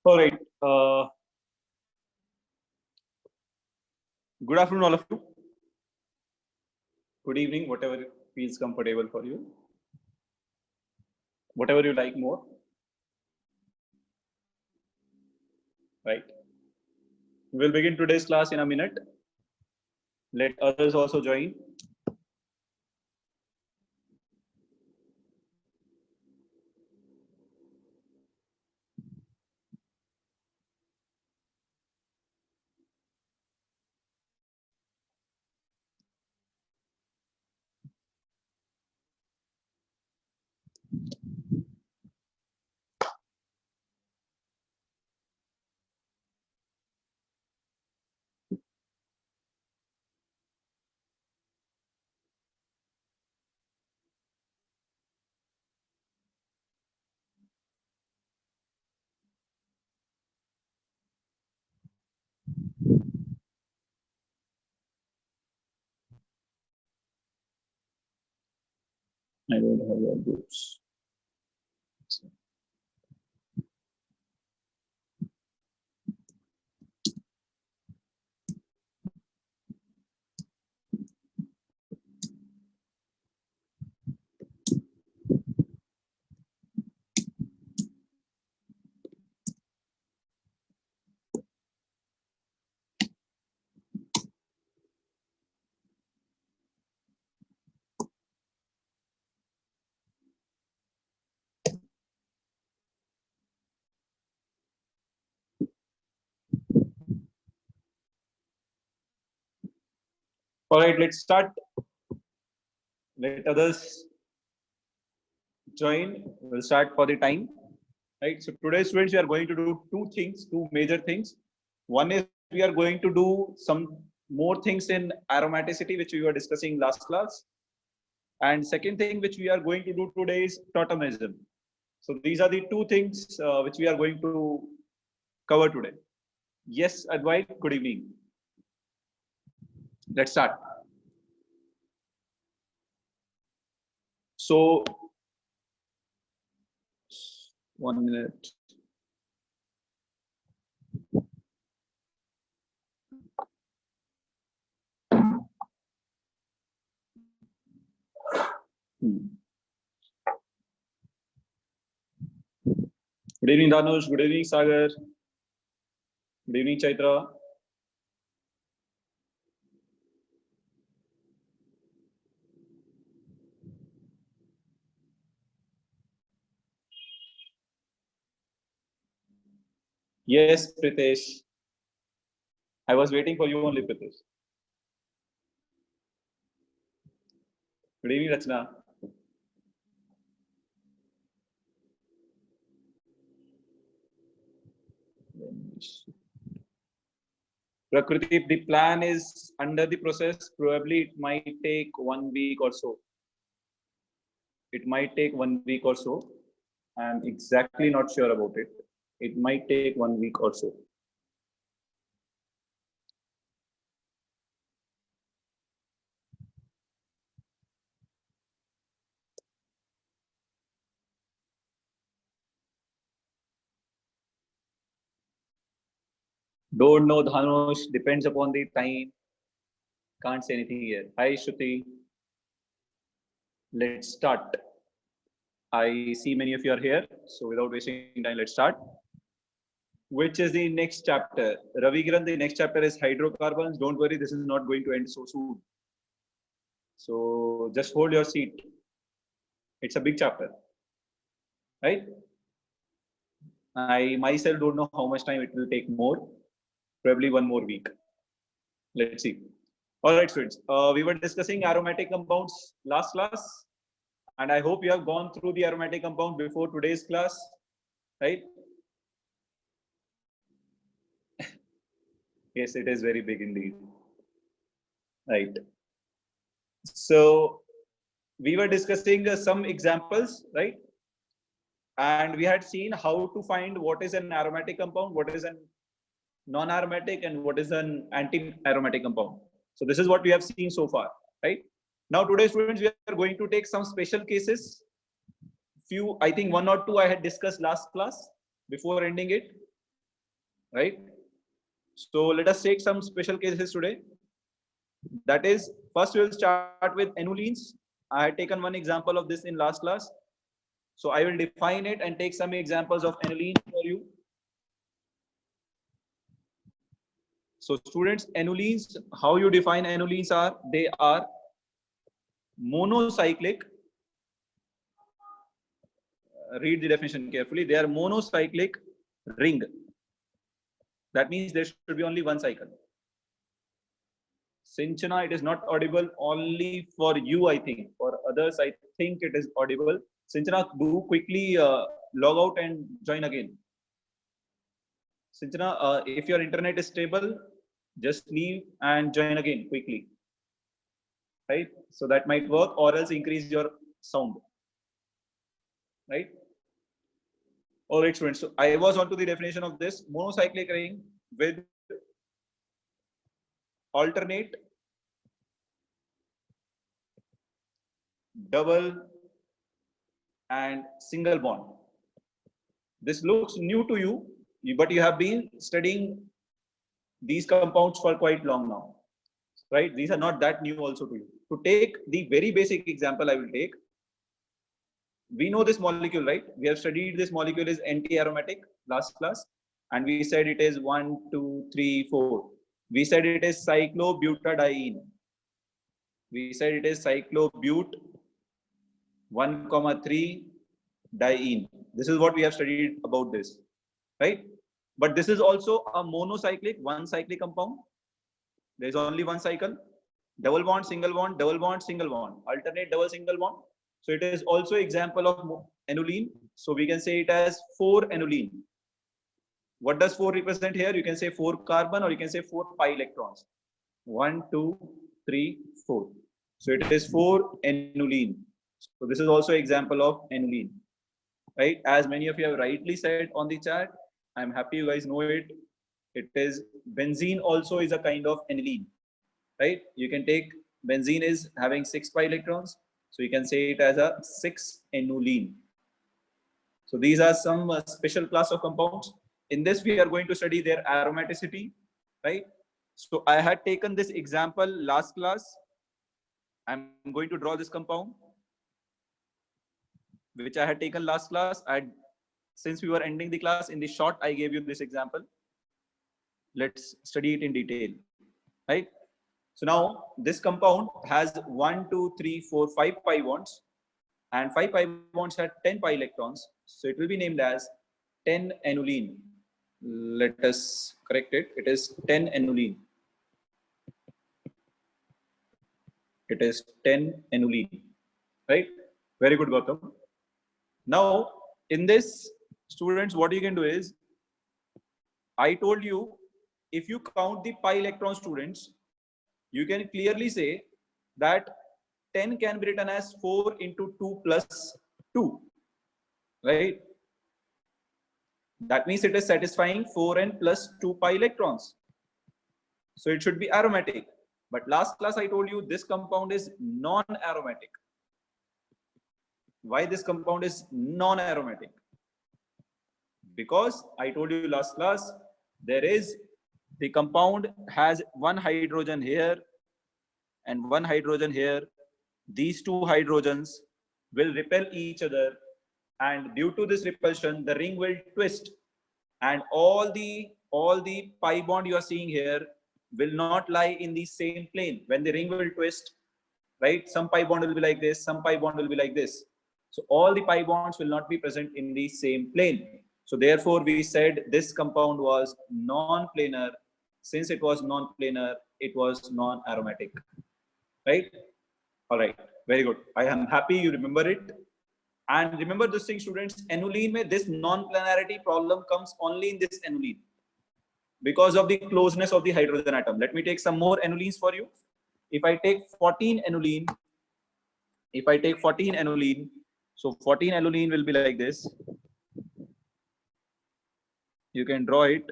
All right. Good afternoon, all of you. Good evening, whatever feels comfortable for you. Whatever you like more. Right. We'll begin today's class in a minute. Let others also join. I don't have your groups. All right, let's start. Let others join. We'll start for the time. Right. So today, students, we are going to do two things, two major things. One is we are going to do some more things in aromaticity, which we were discussing last class. And second thing which we are going to do today is tautomism. So these are the two things which we are going to cover today. Yes, Advait, good evening. Let's start. So, 1 minute. Good evening, Danush. Good evening, Sagar. Good evening, Chaitra. Yes, Pritesh. I was waiting for you only, Pritesh. Good evening, Rachna. Prakriti, the plan is under the process. Probably it might take 1 week or so. It might take 1 week or so. I'm exactly not sure about it. It might take 1 week or so. Don't know, Dhanush. Depends upon the time. Can't say anything here. Hi, Shruti. Let's start. I see many of you are here. So without wasting time, let's start. Which is the next chapter? Ravikiran, the next chapter is hydrocarbons. Don't worry, this is not going to end so soon. So just hold your seat. It's a big chapter, right? I myself don't know how much time it will take more. Probably 1 more week. Let's see. All right, students. We were discussing aromatic compounds last class, and I hope you have gone through the aromatic compound before today's class, right? Yes, it is very big indeed. Right. So we were discussing some examples, right? And we had seen how to find what is an aromatic compound, what is an non-aromatic, and what is an anti-aromatic compound. So this is what we have seen so far, right? Now today, students, we are going to take some special cases. Few, I think 1 or 2 I had discussed last class before ending it. right? So let us take some special cases today. That is, first we will start with annulenes. I had taken one example of this in last class. So I will define it and take some examples of annulenes for you. So students, annulenes, how you define annulenes are, they are monocyclic. Read the definition carefully. They are monocyclic ring. That means there should be only one cycle. Sinchana, it is not audible only for you, I think. For others, I think it is audible. Sinchana, do quickly log out and join again. Sinchana, if your internet is stable, just leave and join again quickly. Right? So that might work, or else increase your sound. Right? All right, students. So I was on to the definition of this monocyclic ring with alternate, double, and single bond. This looks new to you, but you have been studying these compounds for quite long now, right? These are not that new also to you. To take the very basic example I will take, we know this molecule, right? We have studied this molecule is anti-aromatic last class, and we said it is 1, 2, 3, 4. We said it is cyclobutadiene. We said it is cyclobut 1,3 diene. This is what we have studied about this, right? But this is also a monocyclic, one cyclic compound. There is only one cycle. Double bond, single bond, double bond, single bond, alternate double single bond. So it is also example of annuline. So we can say it as 4 annuline. What does 4 represent here? You can say 4 carbon, or you can say 4 pi electrons. 1, 2, 3, 4. So it is 4 annuline. So this is also example of annuline, right? As many of you have rightly said on the chat, I'm happy you guys know it. It is benzene also is a kind of annuline, right? You can take benzene is having 6 pi electrons. So you can say it as a 6 annuline. So these are some special class of compounds. In this, we are going to study their aromaticity, right? So I had taken this example last class. I'm going to draw this compound, which I had taken last class. Since we were ending the class in the short, I gave you this example. Let's study it in detail, right? So now this compound has 1, 2, 3, 4, 5 pi bonds, and 5 pi bonds have 10 pi electrons. So it will be named as 10 annuline. Let us correct it. It is 10 annuline. It is 10 annuline, right? Very good, Gautam. Now, in this, students, what you can do is, I told you, if you count the pi electron students, you can clearly say that 10 can be written as 4 into 2 plus 2, right? That means it is satisfying 4n plus 2 pi electrons. So it should be aromatic. But last class I told you this compound is non-aromatic. Why this compound is non-aromatic? Because I told you last class, the compound has one hydrogen here and one hydrogen here. These two hydrogens will repel each other, and due to this repulsion, the ring will twist, and all the pi bond you are seeing here will not lie in the same plane. When the ring will twist, right, some pi bond will be like this, some pi bond will be like this. So all the pi bonds will not be present in the same plane. So therefore we said this compound was non-planar. Since it was non-planar, it was non-aromatic, right? All right, very good. I am happy you remember it. And remember this thing, students, annuline mein this non-planarity problem comes only in this annuline because of the closeness of the hydrogen atom. Let me take some more annulines for you. If I take 14 annuline, so 14 annuline will be like this. You can draw it.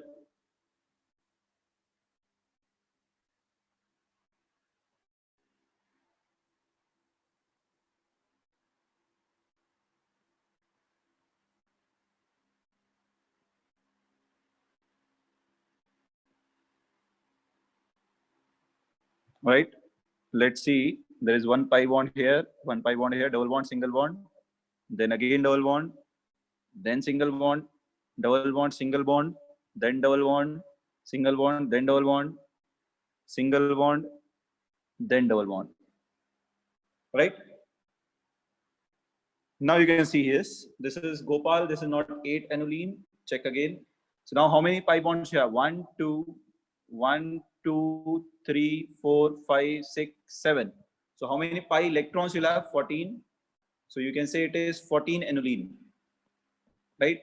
right? Let's see. There is one pi bond here, double bond, single bond, then again double bond, then single bond, double bond, single bond, then double bond, single bond, then double bond, single bond, then double bond, right? Now you can see this is Gopal, this is not 8 aniline. Check again. So now how many pi bonds you have? 1, 2, 1, 2, 3, 4, 5, 6, 7. So how many pi electrons you'll have? 14. So you can say it is 14 aniline, right?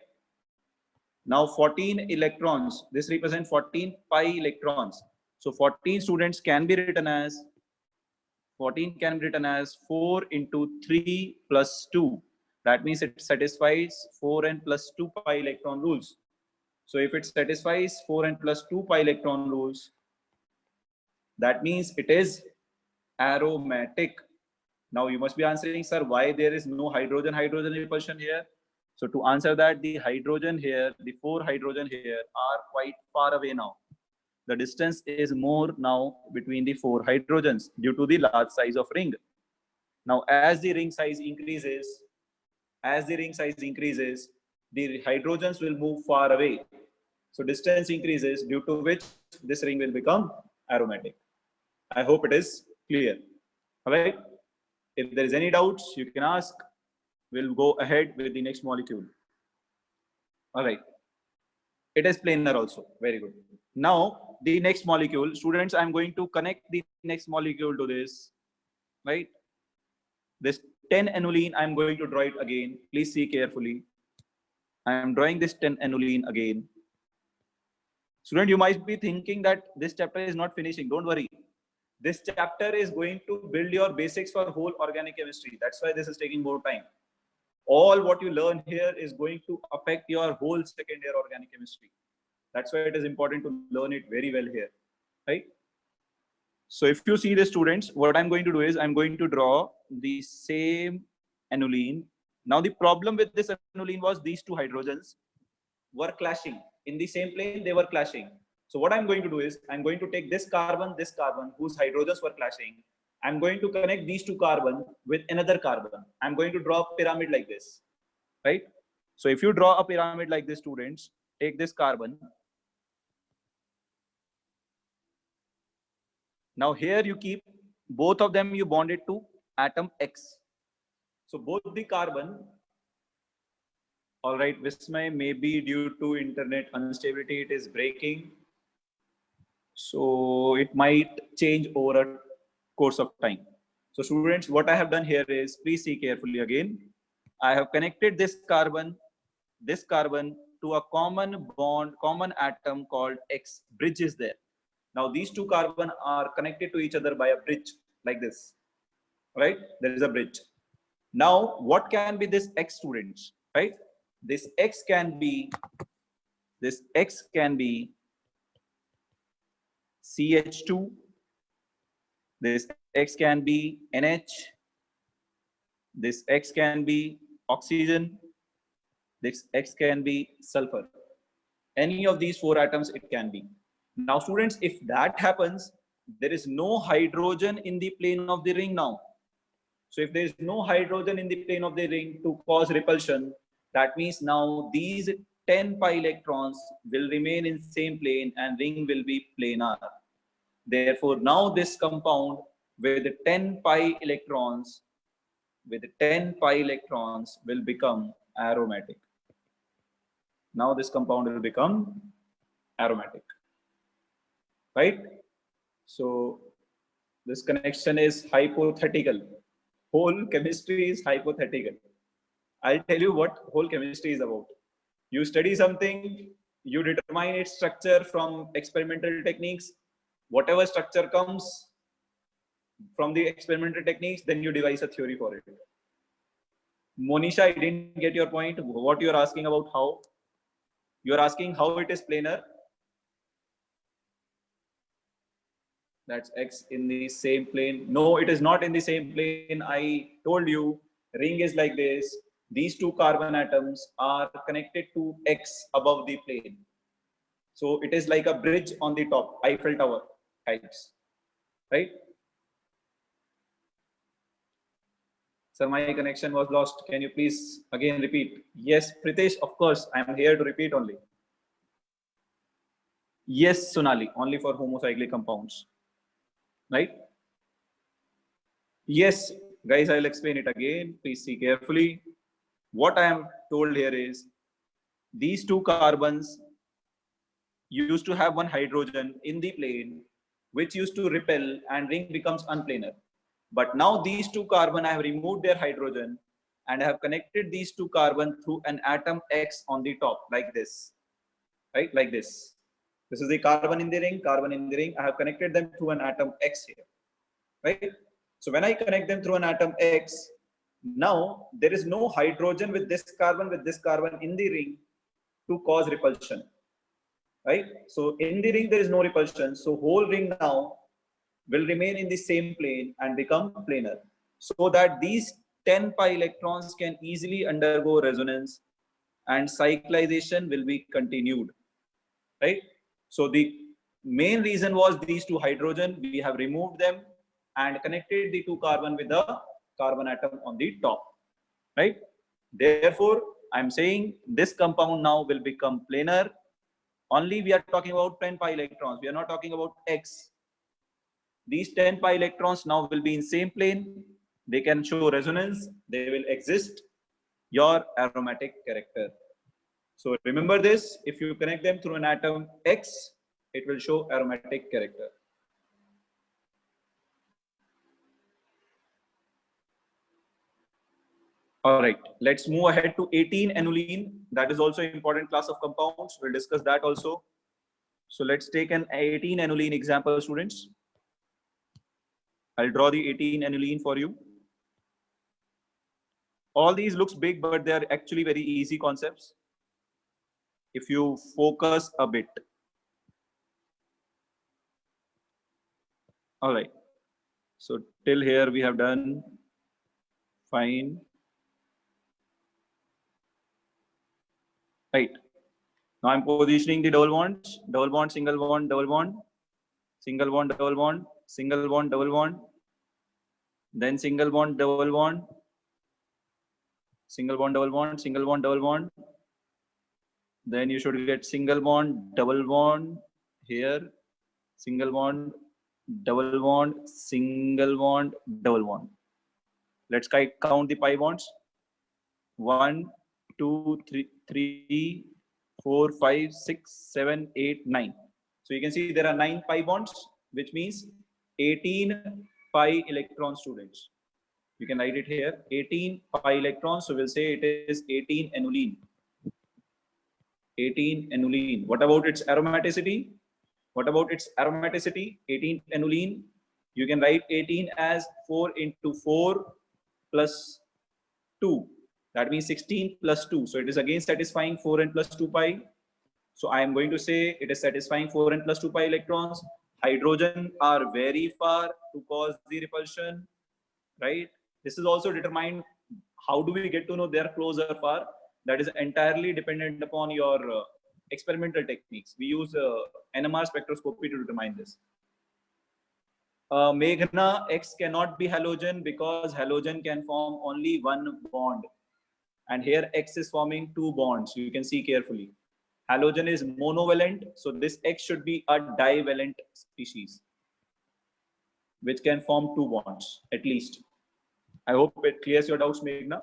Now 14 electrons, this represents 14 pi electrons. So 14 students can be written as 4 into 3 plus 2. That means it satisfies 4n plus 2 pi electron rules. So if it satisfies 4n plus 2 pi electron rules, that means it is aromatic. Now you must be answering, sir, why there is no hydrogen repulsion here? So to answer that, the hydrogen here, the 4 hydrogen here are quite far away now. The distance is more now between the 4 hydrogens due to the large size of ring. Now, as the ring size increases, the hydrogens will move far away. So distance increases, due to which this ring will become aromatic. I hope it is clear. All right. If there is any doubts, you can ask. We'll go ahead with the next molecule. All right. It is planar also. Very good. Now, the next molecule, students, I'm going to connect the next molecule to this, right? This 10 aniline, I'm going to draw it again. Please see carefully. I am drawing this 10 aniline again. Student, you might be thinking that this chapter is not finishing. Don't worry. This chapter is going to build your basics for whole organic chemistry. That's why this is taking more time. All what you learn here is going to affect your whole second year organic chemistry. That's why it is important to learn it very well here, right? So if you see the students, what I'm going to do is I'm going to draw the same aniline. Now the problem with this aniline was these two hydrogens were clashing. In the same plane, they were clashing. So what I'm going to do is I'm going to take this carbon, whose hydrogens were clashing. I'm going to connect these two carbon with another carbon. I'm going to draw a pyramid like this, right? So if you draw a pyramid like this, students, take this carbon. Now here you keep both of them, you bond it to atom X. So both the carbon, all right, Vismay, maybe due to internet instability, it is breaking. So it might change over a course of time. So students, what I have done here is, please see carefully again. I have connected this carbon to a common bond, common atom called X. Bridge is there. Now these two carbon are connected to each other by a bridge like this, right? There is a bridge. Now what can be this X, students, right? This X can be CH2, this X can be NH, this X can be oxygen, this X can be sulfur. Any of these 4 atoms it can be. Now students, if that happens, there is no hydrogen in the plane of the ring now. So if there is no hydrogen in the plane of the ring to cause repulsion, that means now these 10 pi electrons will remain in same plane and ring will be planar. Therefore, now this compound with 10 pi electrons, will become aromatic. Now this compound will become aromatic, right? So this connection is hypothetical. Whole chemistry is hypothetical. I'll tell you what whole chemistry is about. You study something, you determine its structure from experimental techniques. Whatever structure comes from the experimental techniques, then you devise a theory for it. Monisha, I didn't get your point. What you're asking about how? You're asking how it is planar. That's X in the same plane. No, it is not in the same plane. I told you, ring is like this. These two carbon atoms are connected to X above the plane. So it is like a bridge on the top, Eiffel Tower types, right? Sir, my connection was lost. Can you please again repeat? Yes, Pritesh, of course, I am here to repeat only. Yes, Sonali, only for homocyclic compounds, right? Yes, guys, I'll explain it again. Please see carefully. What I am told here is these two carbons used to have one hydrogen in the plane, which used to repel and ring becomes unplanar. But now these two carbon, I have removed their hydrogen and I have connected these two carbon through an atom X on the top, like this, right? Like this. This is the carbon in the ring, carbon in the ring. I have connected them through an atom X here, right? So when I connect them through an atom X, now there is no hydrogen with this carbon in the ring to cause repulsion, right? So in the ring, there is no repulsion. So whole ring now will remain in the same plane and become planar, so that these 10 pi electrons can easily undergo resonance and cyclization will be continued, right? So the main reason was these two hydrogen, we have removed them and connected the two carbon with the carbon atom on the top, right? Therefore, I'm saying this compound now will become planar. Only we are talking about 10 pi electrons. We are not talking about X. These 10 pi electrons now will be in same plane. They can show resonance. They will exist your aromatic character. So remember this, if you connect them through an atom X, it will show aromatic character. All right, let's move ahead to 18 aniline. That is also an important class of compounds. We'll discuss that also. So let's take an 18 aniline example, students. I'll draw the 18 aniline for you. All these looks big, but they are actually very easy concepts if you focus a bit. All right. So till here we have done fine. Right. Now I'm positioning the double bonds, double bond, single bond, double bond, single bond, double bond, single bond, double bond, then single bond, double bond, single bond, double bond, single bond, double bond. Then you should get single bond, double bond here, single bond, double bond, single bond, double bond. Let's count the pi bonds. 1, 2, 3, 4, 5, 6, 7, 8, 9. So you can see there are 9 pi bonds, which means 18 pi electron, students. You can write it here, 18 pi electrons. So we'll say it is 18 aniline. 18 aniline. What about its aromaticity? What about its aromaticity? 18 aniline. You can write 18 as 4 into 4 plus 2. That means 16 plus 2. So it is again satisfying 4n plus 2 pi. So I am going to say it is satisfying 4n plus 2 pi electrons. Hydrogen are very far to cause the repulsion, right? This is also determined. How do we get to know they are close or far? That is entirely dependent upon your experimental techniques. We use NMR spectroscopy to determine this. Meghna, X cannot be halogen because halogen can form only one bond. And here X is forming two bonds. You can see carefully. Halogen is monovalent, so this X should be a divalent species, which can form two bonds at least. I hope it clears your doubts, Meghna.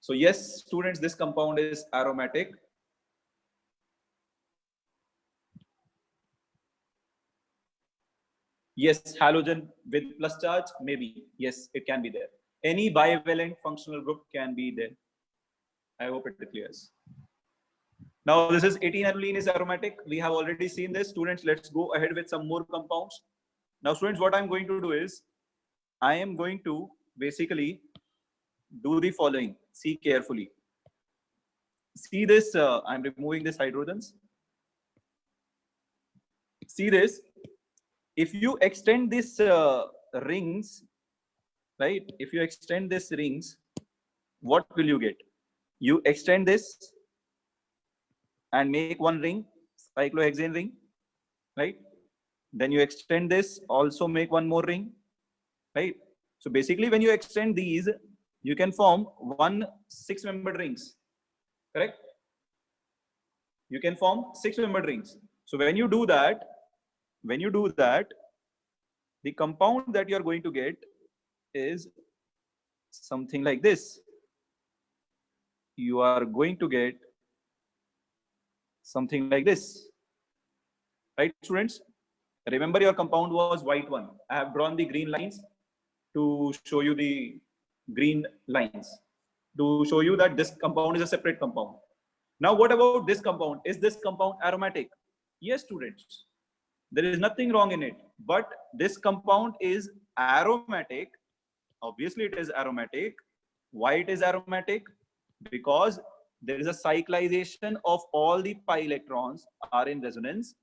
So yes, students, this compound is aromatic. Yes, halogen with plus charge, maybe. Yes, it can be there. Any bivalent functional group can be there. I hope it clears. Now this is 18 aniline is aromatic. We have already seen this. Students, let's go ahead with some more compounds. Now students, what I'm going to do is, I am going to basically do the following. See carefully. See this, I'm removing this hydrogens. See this. If you extend this rings, right? If you extend this rings, what will you get? You extend this and make one ring, cyclohexane ring, right? Then you extend this, also make one more ring, right? So basically, when you extend these, you can form one 6-membered rings. Correct? You can form 6-membered rings. So when you do that, the compound that you are going to get is something like this. You are going to get something like this. Right, students? Remember, your compound was white one. I have drawn the green lines to show you the green lines, to show you that this compound is a separate compound. Now, what about this compound? Is this compound aromatic? Yes, students. There is nothing wrong in it. But this compound is aromatic. Obviously, it is aromatic. Why it is aromatic? Because there is a cyclization of all the pi electrons are in resonance.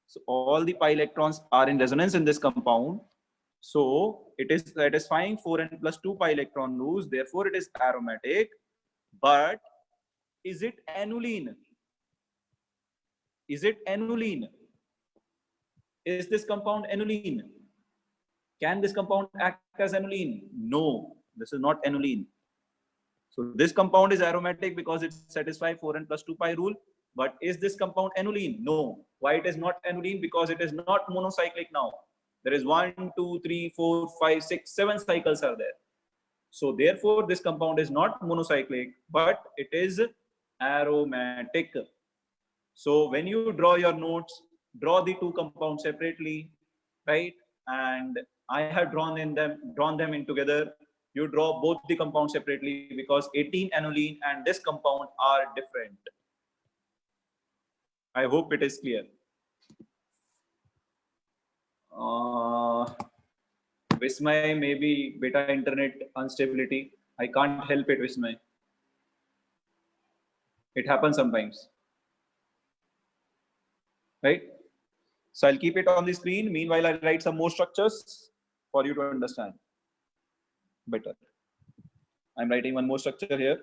So all the pi electrons are in resonance in this compound. So it is satisfying 4n plus 2 pi electron rules. Therefore, it is aromatic. But is it aniline? Is it aniline? Is this compound aniline? Can this compound act as aniline? No, this is not aniline. So this compound is aromatic because it satisfies 4n plus 2 pi rule. But is this compound aniline? No. Why it is not aniline? Because it is not monocyclic now. There is 1, 2, 3, 4, 5, 6, 7 cycles are there. So therefore, this compound is not monocyclic, but it is aromatic. So when you draw your notes, draw the two compounds separately, right? And I have drawn them in together. You draw both the compounds separately because 18 aniline and this compound are different. I hope it is clear. Vismay, maybe beta internet instability. I can't help it, Vismay. It happens sometimes. Right? So I'll keep it on the screen. Meanwhile, I'll write some more structures for you to understand better. I'm writing one more structure here.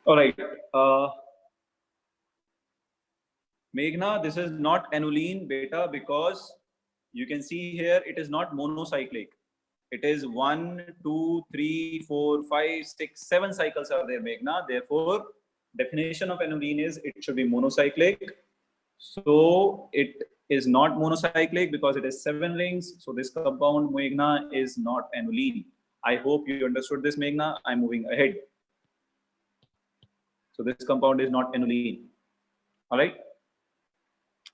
All right. Meghna, this is not aniline beta because you can see here it is not monocyclic. It is 1, 2, 3, 4, 5, 6, 7 cycles are there, Meghna. Therefore, definition of aniline is it should be monocyclic. So it is not monocyclic because it is 7 rings. So this compound, Meghna, is not aniline. I hope you understood this, Meghna. I'm moving ahead. So this compound is not aniline. All right.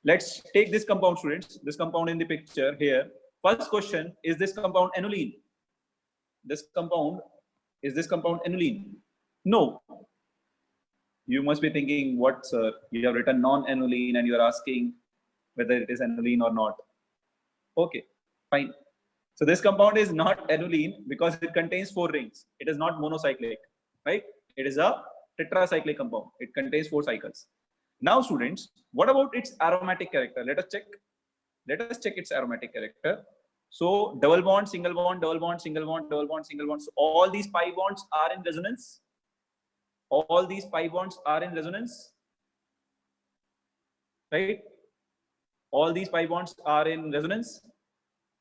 Let's take this compound, students. This compound in the picture here. First question, is this compound aniline? Is this compound aniline? No. You must be thinking, what, sir? You have written non-aniline and you are asking whether it is aniline or not. Okay, fine. So this compound is not aniline because it contains 4 rings. It is not monocyclic, right? It is a tetracyclic compound. It contains 4 cycles. Now, students, what about its aromatic character? Let us check. Let us check its aromatic character. So double bond, single bond, double bond, single bond, double bond, single bond. So all these pi bonds are in resonance. All these pi bonds are in resonance, right? All these pi bonds are in resonance,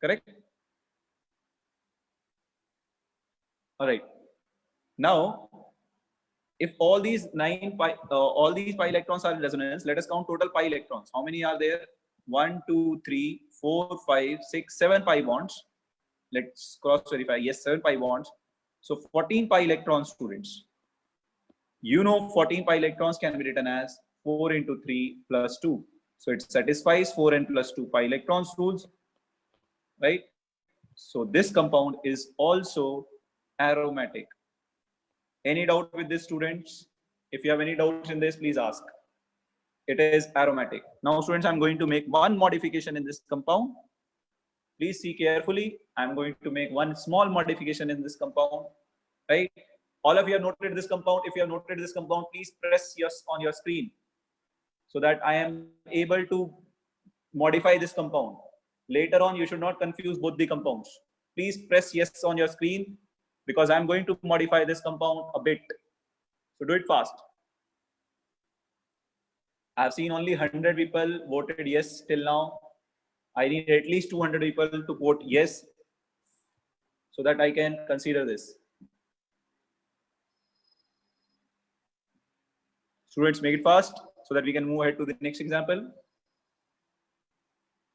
correct? All right. Now, if all these all these pi electrons are in resonance, let us count total pi electrons. How many are there? 1, 2, 3, 4, 5, 6, 7 pi bonds. Let's cross verify. Yes, 7 pi bonds. So 14 pi electrons, students. You know 14 pi electrons can be written as 4 into 3 plus 2. So it satisfies 4n plus 2 pi electrons rules, right? So this compound is also aromatic. Any doubt with this, students? If you have any doubts in this, please ask. It is aromatic. Now, students, I'm going to make one modification in this compound. Please see carefully. I'm going to make one small modification in this compound, right? All of you have noted this compound. If you have noted this compound, please press yes on your screen so that I am able to modify this compound. Later on, you should not confuse both the compounds. Please press yes on your screen because I'm going to modify this compound a bit. So do it fast. I've seen only 100 people voted yes till now. I need at least 200 people to vote yes so that I can consider this. Students, make it fast so that we can move ahead to the next example.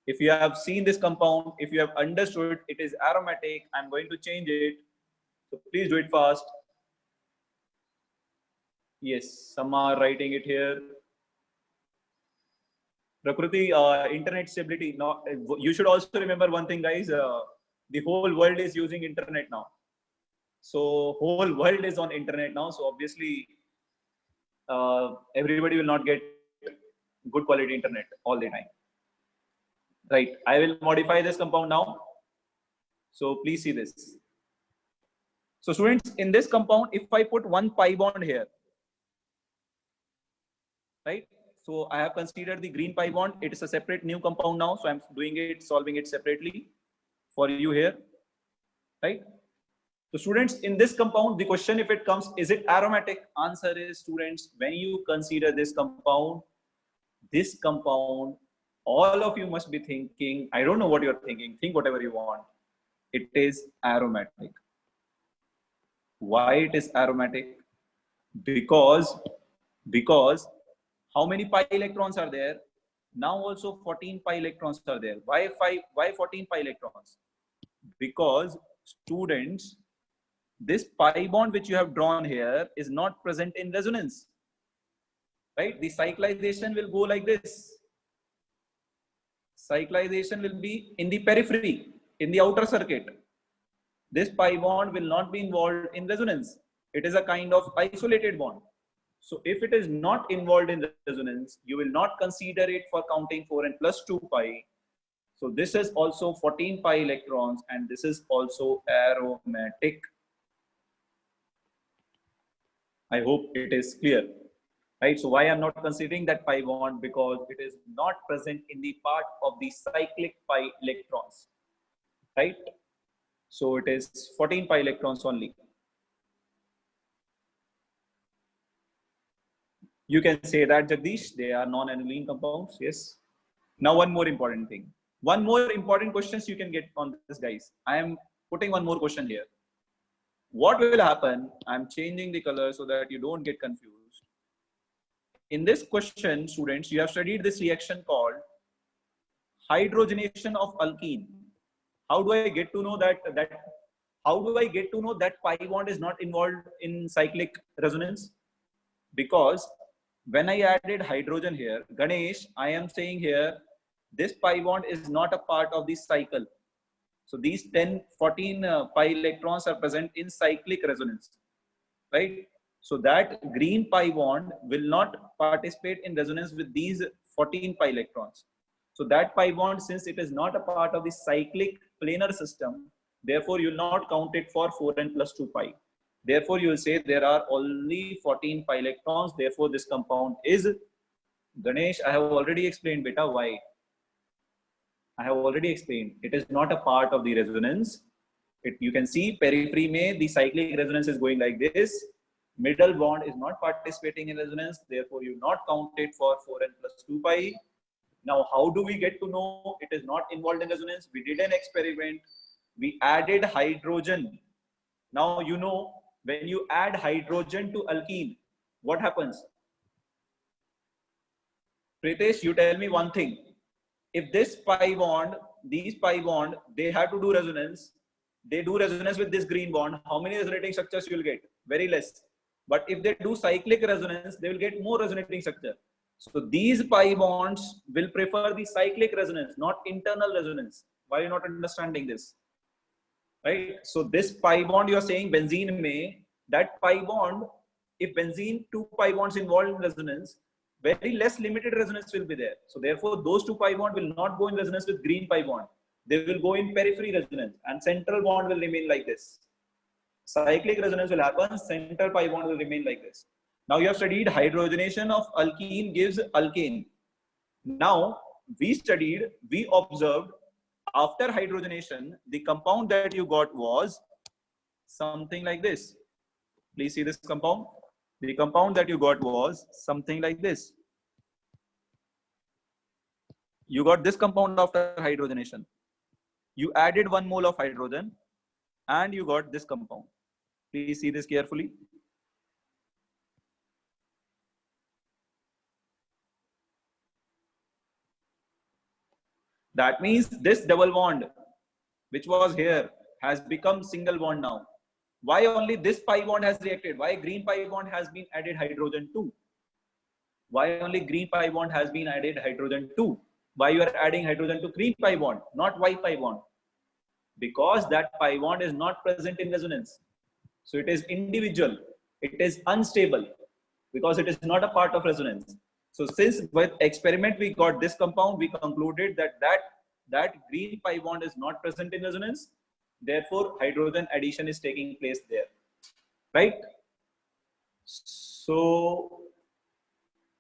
If you have seen this compound, if you have understood it is aromatic, I'm going to change it. So please do it fast. Yes, some are writing it here. Prakriti, internet stability. Now, you should also remember one thing, guys. The whole world is using internet now. So whole world is on internet now. So obviously, everybody will not get good quality internet all the time. Right. I will modify this compound now. So please see this. So students, in this compound, if I put one pi bond here, right? So I have considered the green pi bond. It is a separate new compound now. So I'm doing it, solving it separately for you here, right? So students, in this compound, the question if it comes, is it aromatic? Answer is, students, when you consider this compound, all of you must be thinking, I don't know what you're thinking, think whatever you want. It is aromatic. Why it is aromatic? Because how many pi electrons are there? Now also 14 pi electrons are there. Why 14 pi electrons? Because students, this pi bond which you have drawn here is not present in resonance, right? The cyclization will go like this. Cyclization will be in the periphery, in the outer circuit. This pi bond will not be involved in resonance. It is a kind of isolated bond. So if it is not involved in resonance, you will not consider it for counting 4n plus 2 pi. So this is also 14 pi electrons and this is also aromatic. I hope it is clear, right? So why I'm not considering that pi bond? Because it is not present in the part of the cyclic pi electrons, right? So it is 14 pi electrons only. You can say that, Jagdish, they are non-aniline compounds. Yes. Now, one more important thing. One more important questions you can get on this, guys. I am putting one more question here. What will happen? I'm changing the color so that you don't get confused. In this question, students, you have studied this reaction called hydrogenation of alkene. How do I get to know that pi bond is not involved in cyclic resonance? Because when I added hydrogen here, Ganesh, I am saying here, this pi bond is not a part of the cycle. So these 14 pi electrons are present in cyclic resonance, right? So that green pi bond will not participate in resonance with these 14 pi electrons. So that pi bond, since it is not a part of the cyclic planar system, therefore you will not count it for 4n plus 2 pi. Therefore, you will say there are only 14 pi electrons. Therefore, this compound is Ganesh. I have already explained, beta, why. I have already explained. It is not a part of the resonance. You can see periphery mein, the cyclic resonance is going like this. Middle bond is not participating in resonance. Therefore, you not count it for 4n plus 2 pi. Now, how do we get to know it is not involved in resonance? We did an experiment. We added hydrogen. Now, you know, when you add hydrogen to alkene, what happens? Pritesh, you tell me one thing. If this pi bond, these pi bond, they have to do resonance. They do resonance with this green bond. How many resonating structures you will get? Very less. But if they do cyclic resonance, they will get more resonating structure. So these pi bonds will prefer the cyclic resonance, not internal resonance. Why are you not understanding this? Right? So this pi bond you are saying benzene may, that pi bond if benzene 2 pi bonds involved in resonance, very less limited resonance will be there. So therefore, those 2 pi bond will not go in resonance with green pi bond. They will go in periphery resonance, and central bond will remain like this. Cyclic resonance will happen, central pi bond will remain like this. Now you have studied hydrogenation of alkene gives alkane. Now we observed after hydrogenation, the compound that you got was something like this. Please see this compound. The compound that you got was something like this. You got this compound after hydrogenation. You added 1 mole of hydrogen and you got this compound. Please see this carefully. That means this double bond, which was here, has become single bond now. Why only this pi bond has reacted? Why green pi bond has been added hydrogen to? Why only green pi bond has been added hydrogen to? Why you are adding hydrogen to green pi bond, not Y pi bond? Because that pi bond is not present in resonance. So it is individual. It is unstable because it is not a part of resonance. So since with experiment we got this compound, we concluded that green pi bond is not present in resonance. Therefore, hydrogen addition is taking place there, right? So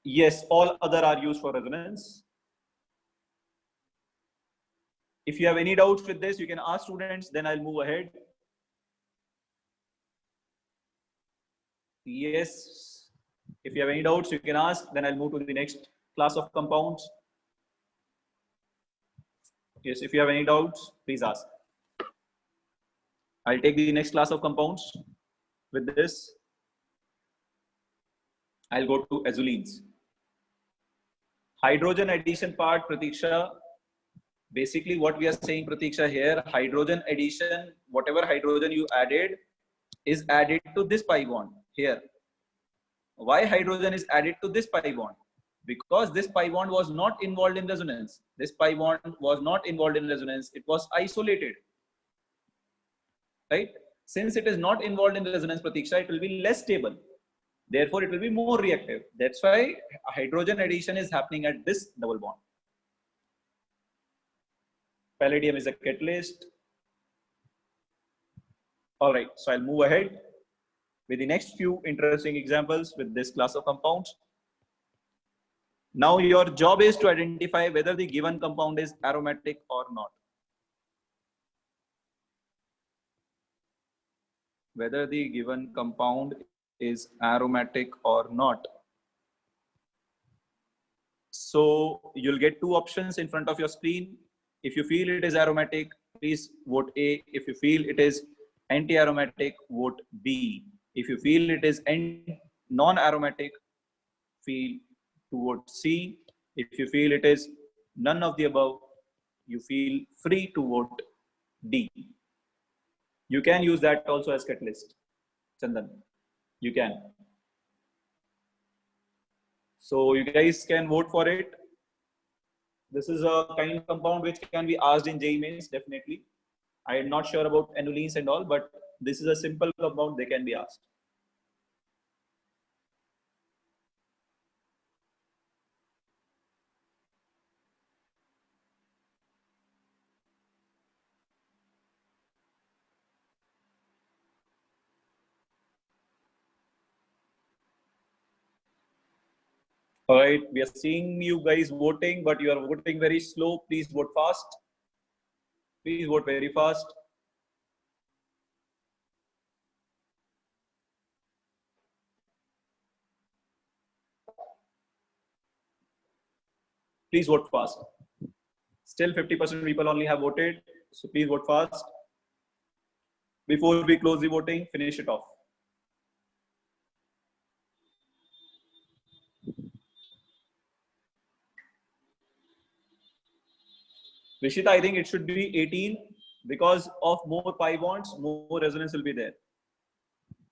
yes, all other are used for resonance. If you have any doubts with this, you can ask students, then I'll move ahead. Yes, if you have any doubts, you can ask, then I'll move to the next class of compounds. Yes, if you have any doubts, please ask. I'll take the next class of compounds. With this, I'll go to azulenes. Hydrogen addition part, Pratiksha. Basically, what we are saying, Pratiksha, here, hydrogen addition, whatever hydrogen you added is added to this pi bond here. Why hydrogen is added to this pi bond? Because this pi bond was not involved in resonance. This pi bond was not involved in resonance. It was isolated, right? Since it is not involved in resonance, Pratiksha, it will be less stable. Therefore, it will be more reactive. That's why hydrogen addition is happening at this double bond. Palladium is a catalyst. All right, so I'll move ahead with the next few interesting examples with this class of compounds. Now your job is to identify whether the given compound is aromatic or not. Whether the given compound is aromatic or not. So you'll get 2 options in front of your screen. If you feel it is aromatic, please vote A. If you feel it is anti-aromatic, vote B. If you feel it is non-aromatic, feel to vote C. If you feel it is none of the above, you feel free to vote D. You can use that also as catalyst, Chandan. You can. So you guys can vote for it. This is a kind of compound which can be asked in JEE Mains, definitely. I am not sure about annulenes and all, but this is a simple compound they can be asked. All right, we are seeing you guys voting, but you are voting very slow. Please vote fast. Please vote very fast. Please vote fast. Still 50% people only have voted, so please vote fast. Before we close the voting, finish it off. Rishita, I think it should be 18 because of more pi bonds, more resonance will be there.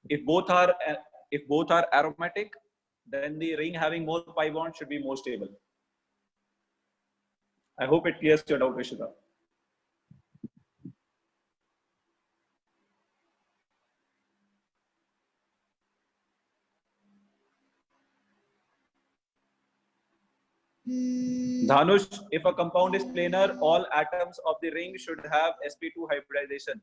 If both are aromatic, then the ring having more pi bonds should be more stable. I hope it clears your doubt, Rishita. Dhanush, if a compound is planar, all atoms of the ring should have sp2 hybridization.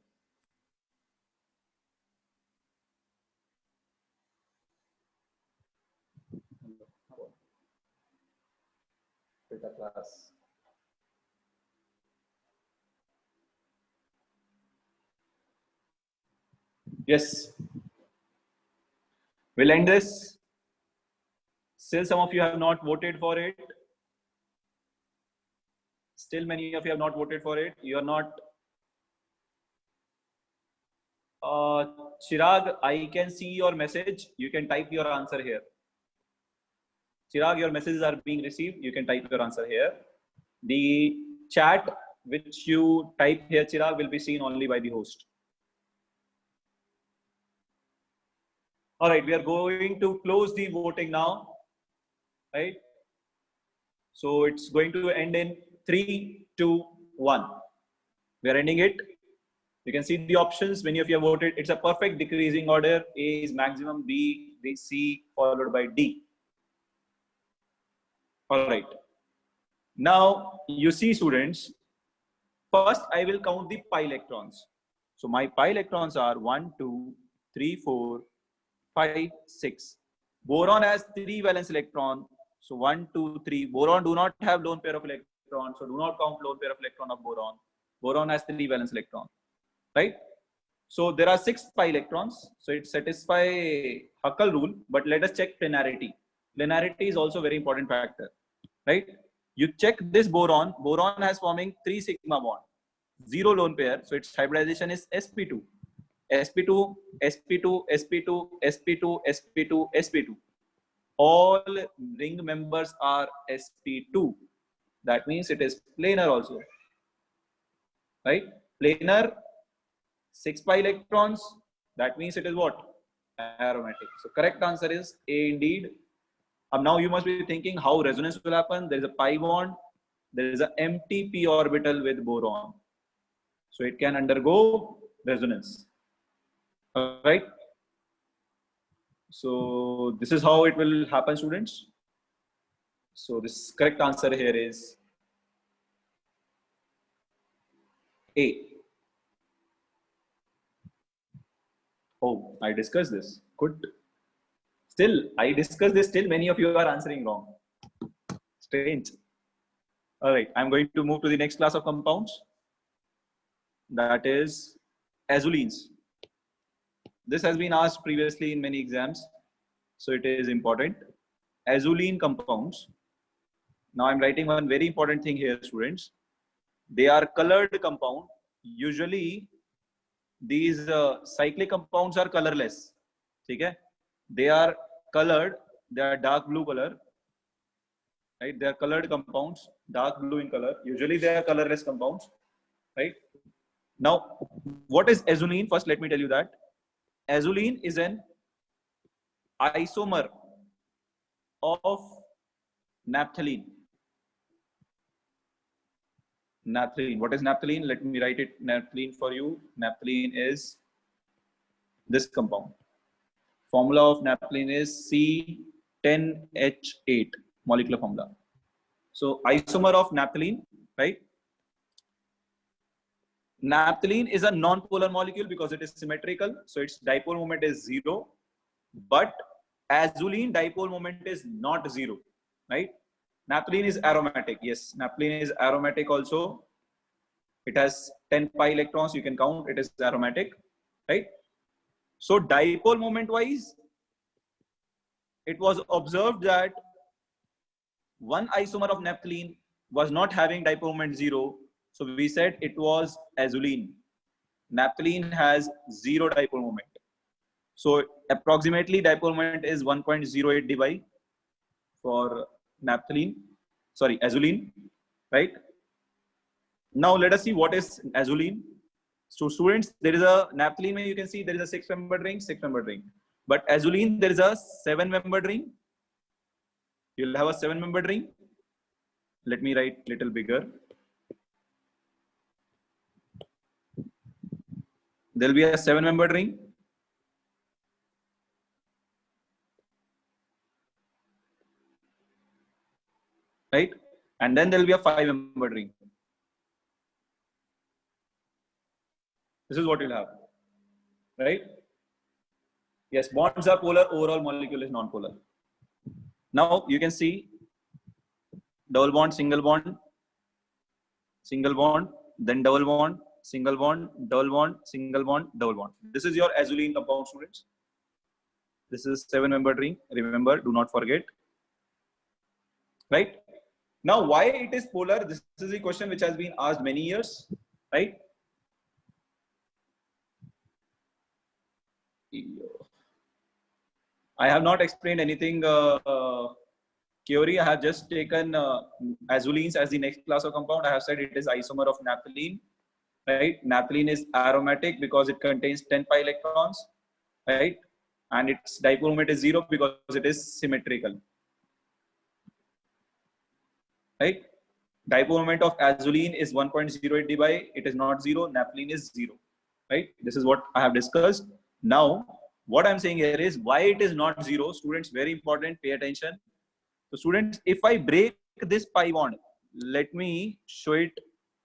Class. Yes. We'll end this. Still, some of you have not voted for it. Still, many of you have not voted for it. You are not. Chirag, I can see your message. You can type your answer here. Chirag, your messages are being received. You can type your answer here. The chat which you type here, Chirag, will be seen only by the host. All right, we are going to close the voting now, right? So it's going to end in 3, 2, 1. We are ending it. You can see the options. Many of you have voted. It's a perfect decreasing order. A is maximum, B, C, followed by D. All right. Now you see, students, first I will count the pi electrons. So my pi electrons are 1, 2, 3, 4, 5, 6. Boron has 3 valence electron. So 1, 2, 3. Boron do not have lone pair of electrons. So do not count lone pair of electron of boron. Boron has 3 valence electron, right? So there are 6 pi electrons. So it satisfies Huckel rule, but let us check planarity. Planarity is also a very important factor, right? You check this boron. Boron has forming 3 sigma bond, 0 lone pair. So its hybridization is sp2. sp2, sp2, sp2, sp2, sp2, sp2. All ring members are sp2. That means it is planar also, right? Planar, 6 pi electrons. That means it is what? Aromatic. So correct answer is A indeed. Now you must be thinking how resonance will happen. There is a pi bond. There is an empty p orbital with boron. So it can undergo resonance. All right. So this is how it will happen, students. So this correct answer here is A. Oh, I discussed this. Good. Still, I discussed this. Still, many of you are answering wrong. Strange. All right. I'm going to move to the next class of compounds. That is azulenes. This has been asked previously in many exams, so it is important. Azulene compounds. Now I'm writing one very important thing here, students. They are colored compound. Usually, these cyclic compounds are colorless. Okay? They are colored. They are dark blue color. Right? They are colored compounds, dark blue in color. Usually, they are colorless compounds. Right? Now, what is azulene? First, let me tell you that. Azulene is an isomer of naphthalene. Naphthalene. What is naphthalene? Let me write it naphthalene for you. Naphthalene is this compound. Formula of naphthalene is C10H8, molecular formula. So isomer of naphthalene, right? Naphthalene is a non-polar molecule because it is symmetrical. So its dipole moment is 0. But azulene dipole moment is not 0, right? Naphthalene is aromatic. Yes, naphthalene is aromatic also. It has 10 pi electrons. You can count. It is aromatic, right? So dipole moment wise, it was observed that one isomer of naphthalene was not having dipole moment 0. So we said it was azulene. Naphthalene has 0 dipole moment. So approximately dipole moment is 1.08 dBi for naphthalene, sorry, azulene, right? Now let us see what is azulene. So students, there is a naphthalene where you can see there is a 6-membered ring, 6-membered ring. But azulene, there is a 7-membered ring. You'll have a 7-membered ring. Let me write little bigger. There'll be a 7-membered ring. Right? And then there will be a 5-membered ring. This is what you'll have, right? Yes, bonds are polar, overall molecule is non-polar. Now you can see double bond, single bond, then double bond, single bond, double bond, single bond, double bond. This is your azulene compound, students. This is 7-membered ring. Remember, do not forget. Right? Now, why it is polar? This is a question which has been asked many years, right? I have not explained anything theory. I have just taken azulenes as the next class of compound. I have said it is isomer of naphthalene, right? Naphthalene is aromatic because it contains 10 pi electrons, right? And its dipole moment is 0 because it is symmetrical, right? Dipole moment of azulene is 1.08 dBi. It is not 0. Naphthalene is 0, right? This is what I have discussed. Now, what I'm saying here is why it is not 0. Students, very important, pay attention. So students, if I break this pi bond, let me show it.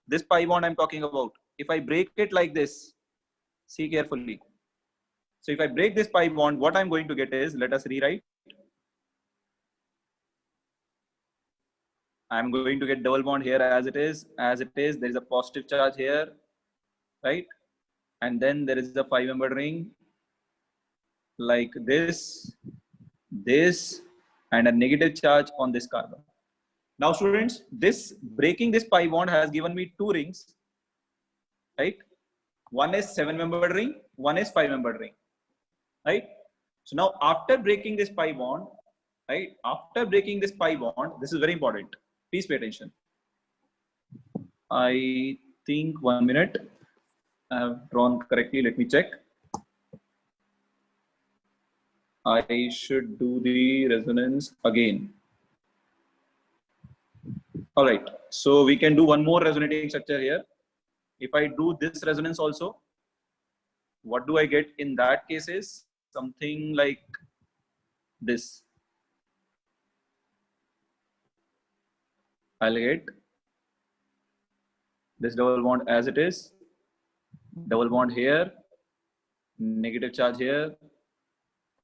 This pi bond I'm talking about. If I break it like this, see carefully. So if I break this pi bond, what I'm going to get is, let us rewrite. I'm going to get double bond here as it is. There is a positive charge here, right? And then there is a 5-membered ring like this, and a negative charge on this carbon. Now students, this breaking this pi bond has given me 2 rings, right? One is 7-membered ring, one is 5-membered ring, right? So now after breaking this pi bond, right? After breaking this pi bond, this is very important. Please pay attention. I think 1 minute. I have drawn correctly. Let me check. I should do the resonance again. All right. So we can do one more resonating structure here. If I do this resonance also, what do I get in that case is something like this. I'll get this double bond as it is, double bond here, negative charge here,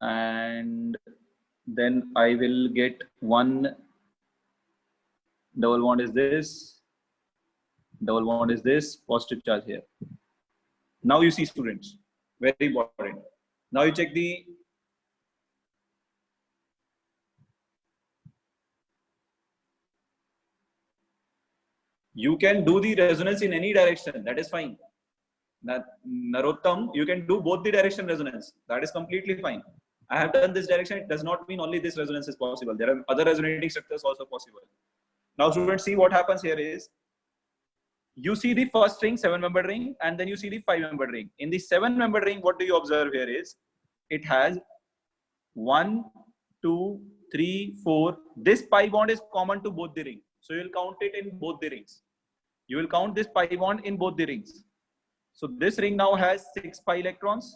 and then I will get one double bond is this, double bond is this, positive charge here. Now you see students, very important. Now you check the you can do the resonance in any direction, that is fine. Narottam, you can do both the direction resonance, that is completely fine. I have done this direction, it does not mean only this resonance is possible. There are other resonating structures also possible. Now students, see what happens here is, you see the first ring, 7-membered ring, and then you see the 5-membered ring. In the 7-membered ring, what do you observe here is, it has 1, 2, 3, 4. This pi bond is common to both the rings. So you will count it in both the rings. You will count this pi bond in both the rings. So this ring now has 6 pi electrons.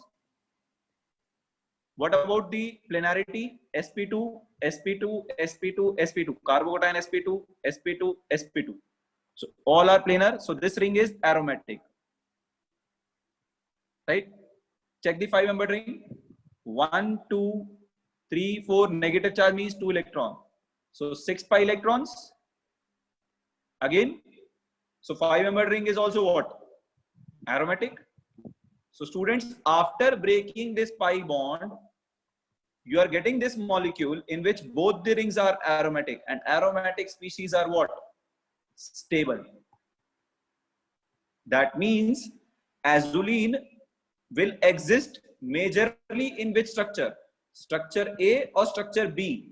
What about the planarity? sp2, sp2, sp2, sp2, carbocation sp2, sp2, sp2. So all are planar. So this ring is aromatic, right? Check the 5-membered ring. 1, 2, 3, 4. Negative charge means 2 electrons. So 6 pi electrons. Again. So 5-membered ring is also what? Aromatic. So students, after breaking this pi bond, you are getting this molecule in which both the rings are aromatic, and aromatic species are what? Stable. That means azulene will exist majorly in which structure? Structure A or structure B?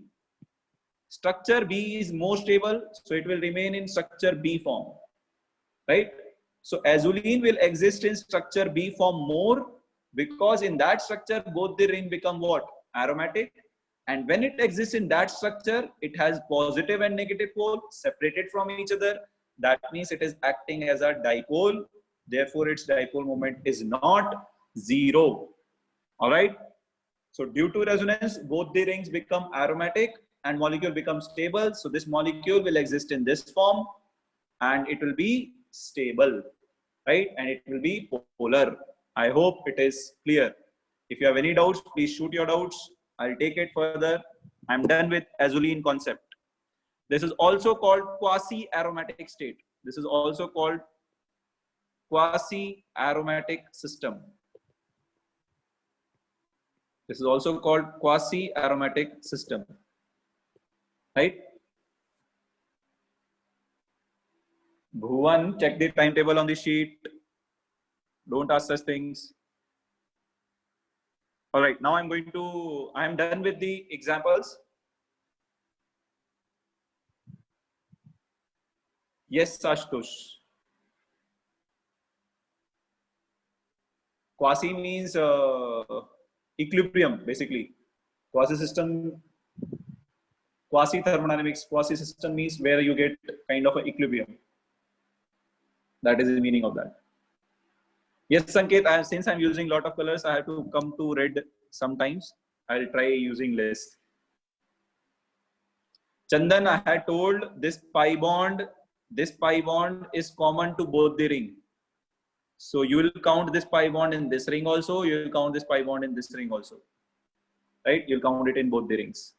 Structure B is more stable, so it will remain in structure B form, right? So azulene will exist in structure B form more, because in that structure both the ring become what? Aromatic. And when it exists in that structure, it has positive and negative pole separated from each other. That means it is acting as a dipole. Therefore, its dipole moment is not 0. All right. So due to resonance, both the rings become aromatic. and molecule becomes stable. So this molecule will exist in this form and it will be stable, right? And it will be polar. I hope it is clear. If you have any doubts, please shoot your doubts. I'll take it further. I'm done with azulene concept. This is also called quasi-aromatic state. This is also called quasi-aromatic system. This is also called quasi-aromatic system, right? Bhuvan, check the timetable on the sheet. Don't ask such things. All right, now I'm done with the examples. Yes, Ashutosh. Quasi means equilibrium, basically. Quasi system, quasi thermodynamics, quasi system means where you get kind of an equilibrium. That is the meaning of that. Yes, Sanket, since I'm using a lot of colors, I have to come to red sometimes. I'll try using less. Chandan, I had told this pi bond is common to both the ring. So you will count this pi bond in this ring also, you will count this pi bond in this ring also. Right? You'll count it in both the rings.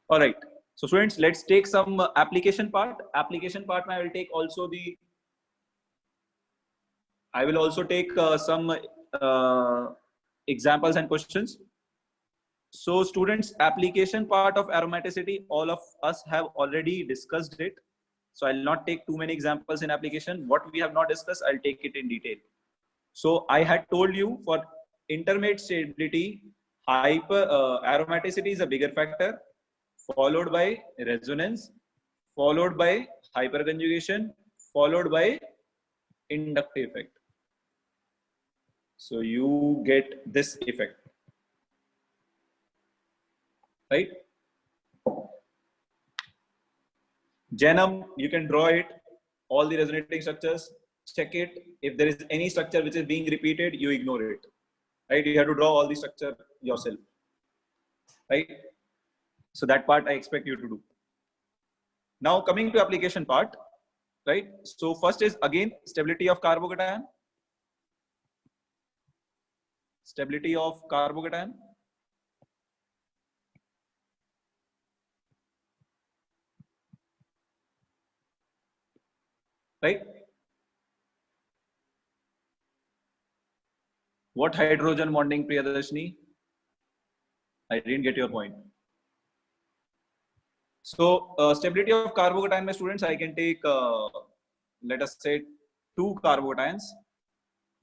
All right. So students, let's take some application part. Application part, I will take also the I will also take some examples and questions. So students, application part of aromaticity, all of us have already discussed it. So I'll not take too many examples in application. What we have not discussed, I'll take it in detail. So I had told you for intermediate stability, aromaticity is a bigger factor, followed by resonance, followed by hyperconjugation, followed by inductive effect. So you get this effect, right? Janam, you can draw it, all the resonating structures, check it. If there is any structure which is being repeated, you ignore it, right? You have to draw all the structure yourself, right? So that part I expect you to do. Now coming to application part, right? So first is again stability of carbocation. Stability of carbocation. Right? What hydrogen bonding, Priyadarshini? I didn't get your point. So stability of carbocation, my students, I can take, let us say 2 carbocations.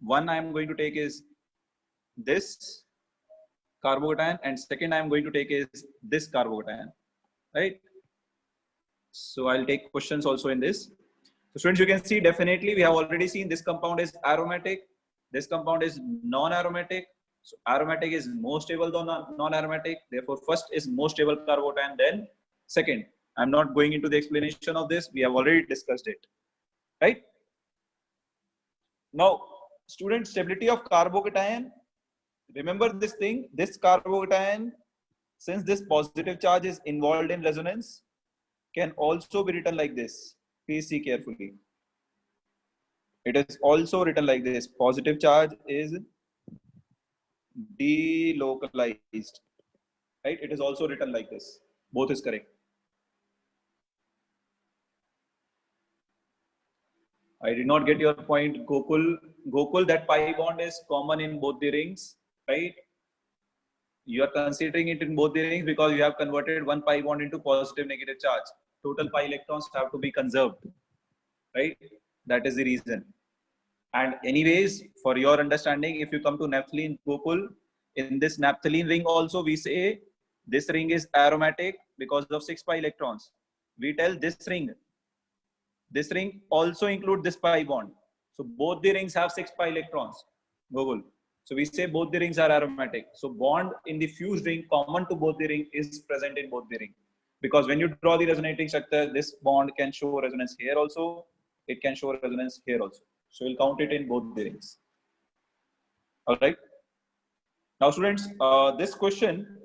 One I am going to take is this carbocation and second I am going to take is this carbocation, right? So I'll take questions also in this. So students, you can see definitely we have already seen this compound is aromatic. This compound is non-aromatic. So aromatic is more stable than non-aromatic. Therefore, first is most stable carbocation, then second. I'm not going into the explanation of this. We have already discussed it, right? Now, student, stability of carbocation. Remember this thing, this carbocation, since this positive charge is involved in resonance, can also be written like this. Please see carefully. It is also written like this. Positive charge is delocalized, right? It is also written like this. Both is correct. I did not get your point, Gokul. Gokul, that pi bond is common in both the rings, right? You are considering it in both the rings because you have converted one pi bond into positive negative charge. Total pi electrons have to be conserved, right? That is the reason. And anyways, for your understanding, if you come to naphthalene, Gokul, in this naphthalene ring also we say this ring is aromatic because of 6 pi electrons. We tell this ring also include this pi bond. So both the rings have 6 pi electrons, Gokul. So we say both the rings are aromatic. So bond in the fused ring common to both the ring is present in both the ring. Because when you draw the resonating structure, this bond can show resonance here also. It can show resonance here also. So we'll count it in both the rings. All right. Now students, this question,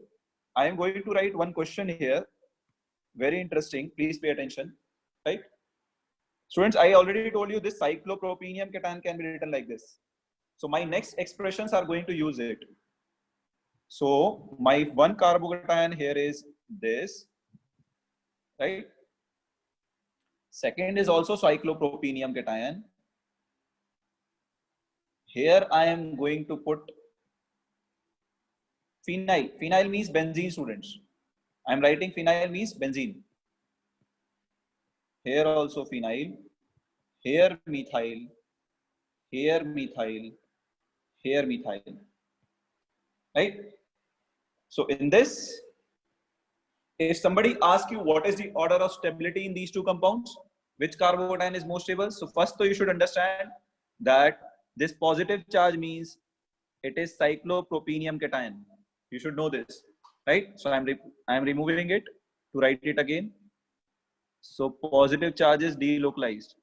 I am going to write one question here. Very interesting. Please pay attention. Right? Students, I already told you this cyclopropenium cation can be written like this. So my next expressions are going to use it. So my one carbocation here is this, right? Second is also cyclopropenium cation. Here I am going to put phenyl. Phenyl means benzene, students. I am writing phenyl means benzene. Here also phenyl. Here methyl. Here methyl. Here methyl. Right? So in this, if somebody asks you what is the order of stability in these two compounds, which carbocation is most stable? So first, you should understand that this positive charge means it is cyclopropenium cation. You should know this, right? So I am removing it to write it again. So positive charge is delocalized.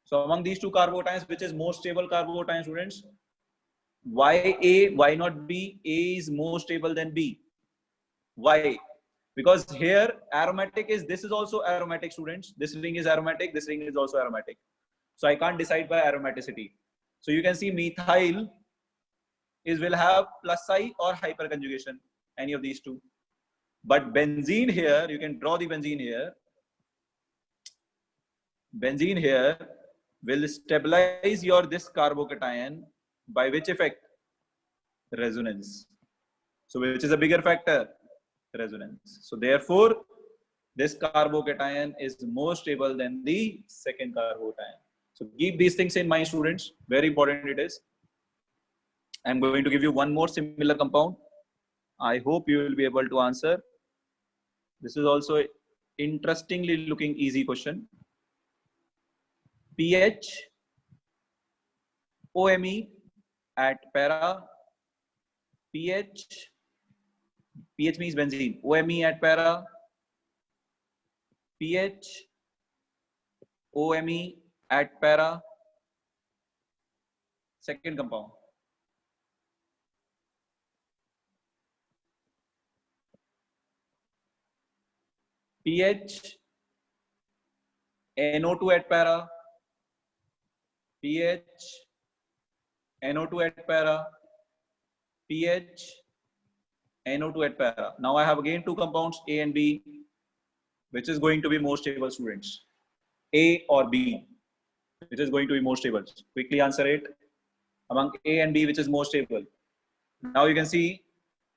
So among these two carbocations, which is most stable carbocation, students? Why A? Why not B? A is more stable than B. Why? Because here aromatic is, this is also aromatic, students. This ring is aromatic, this ring is also aromatic. So I can't decide by aromaticity. So you can see methyl will have plus I or hyperconjugation, any of these two. But benzene here, you can draw the benzene here. Benzene here will stabilize your this carbocation by which effect? Resonance. So which is a bigger factor? Resonance. So therefore, this carbocation is more stable than the second carbocation. So keep these things in mind, students. Very important it is. I'm going to give you one more similar compound. I hope you will be able to answer. This is also interestingly looking easy question. pH, OMe at para, pH means benzene, OMe at para, pH, OMe at para, second compound. pH, NO2 at para, pH, NO2 at para, pH, NO2 at para. Now I have again two compounds A and B. Which is going to be more stable, students? A or B? Which is going to be more stable? Quickly answer it. Among A and B, which is more stable? Now you can see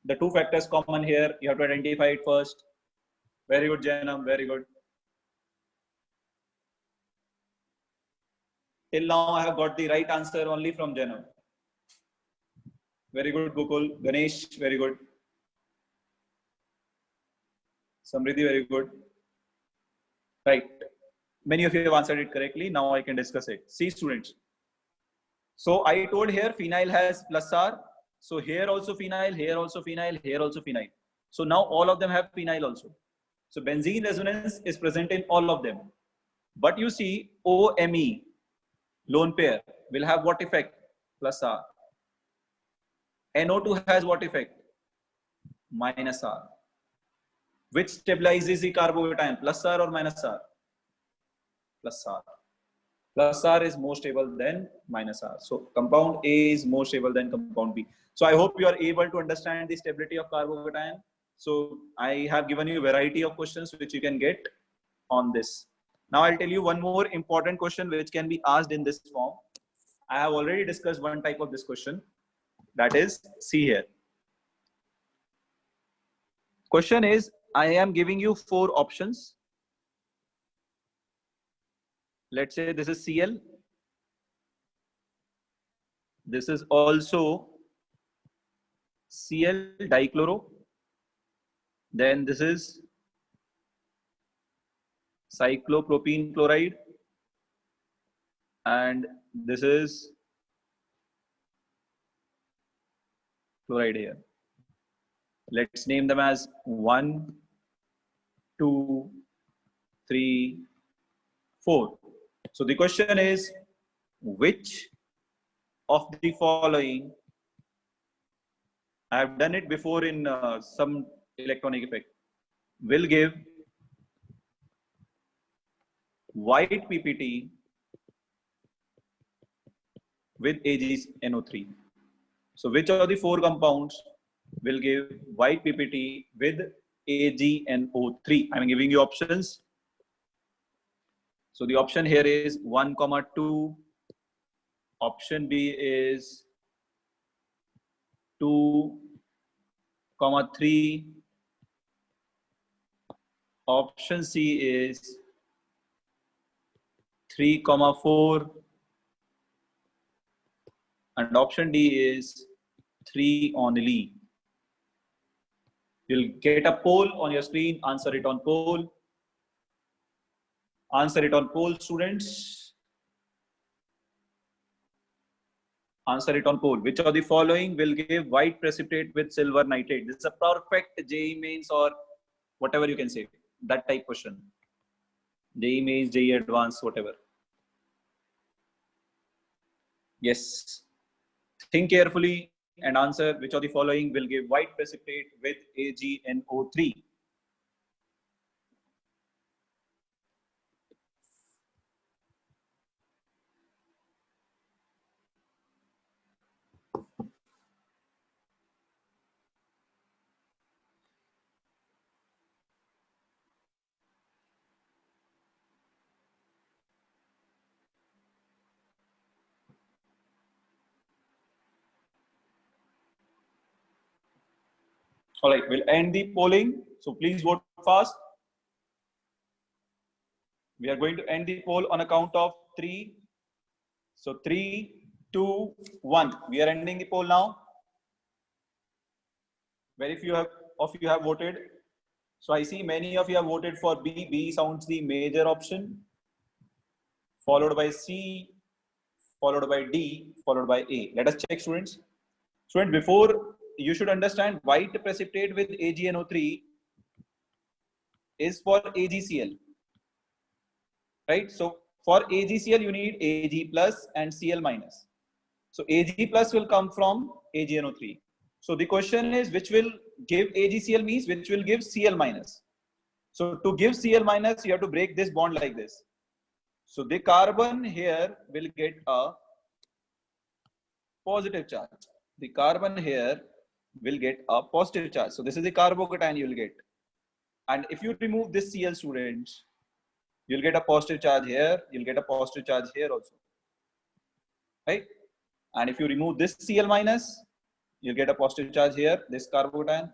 the two factors common here. You have to identify it first. Very good, Janam. Very good. Till now, I have got the right answer only from Janam. Very good, Gokul. Ganesh, very good. Samriddhi, very good. Right. Many of you have answered it correctly. Now I can discuss it. See, students. So I told here phenyl has plus R. So here also phenyl, here also phenyl, here also phenyl. So now all of them have phenyl also. So benzene resonance is present in all of them. But you see OMe, lone pair, will have what effect? Plus R. NO2 has what effect? Minus R. Which stabilizes the carbocation? Plus R or minus R? Plus R. Plus R is more stable than minus R. So compound A is more stable than compound B. So I hope you are able to understand the stability of carbocation. So I have given you a variety of questions which you can get on this. Now I'll tell you one more important question which can be asked in this form. I have already discussed one type of this question. That is, see here. Question is, I am giving you 4 options. Let's say this is Cl. This is also Cl dichloro. Then this is cyclopropene chloride. And this is chloride here. Let's name them as 1, 2, 3, 4. So the question is, which of the following I have done it before in some electronic effect. Will give white PPT with AgNO3. So which of the four compounds will give white PPT with AgNO3? I'm giving you options. So the option here is 1, 2. Option B is 2, 3. Option C is 3, 4. And option D is 3 only. You'll get a poll on your screen. Answer it on poll. Answer it on poll, students. Answer it on poll. Which of the following will give white precipitate with silver nitrate? This is a perfect JEE mains or whatever you can say. That type question. JEE mains, JEE advanced, whatever. Yes. Think carefully and answer which of the following will give white precipitate with AgNO3. All right, we'll end the polling. So please vote fast. We are going to end the poll on a count of 3. So 3, 2, 1. We are ending the poll now. Very few of you have voted. So I see many of you have voted for B. B sounds the major option, followed by C, followed by D, followed by A. Let us check, students. Students, before you should understand white precipitate with AgNO3 is for AgCl, right? So for AgCl, you need Ag plus and Cl minus. So Ag plus will come from AgNO3. So the question is, which will give AgCl means which will give Cl minus. So to give Cl minus, you have to break this bond like this. So the carbon here will get a positive charge. The carbon here will get a positive charge. So this is the carbocation you will get. And if you remove this Cl, students, you'll get a positive charge here. You'll get a positive charge here also, right? And if you remove this Cl minus, you'll get a positive charge here, this carbocation.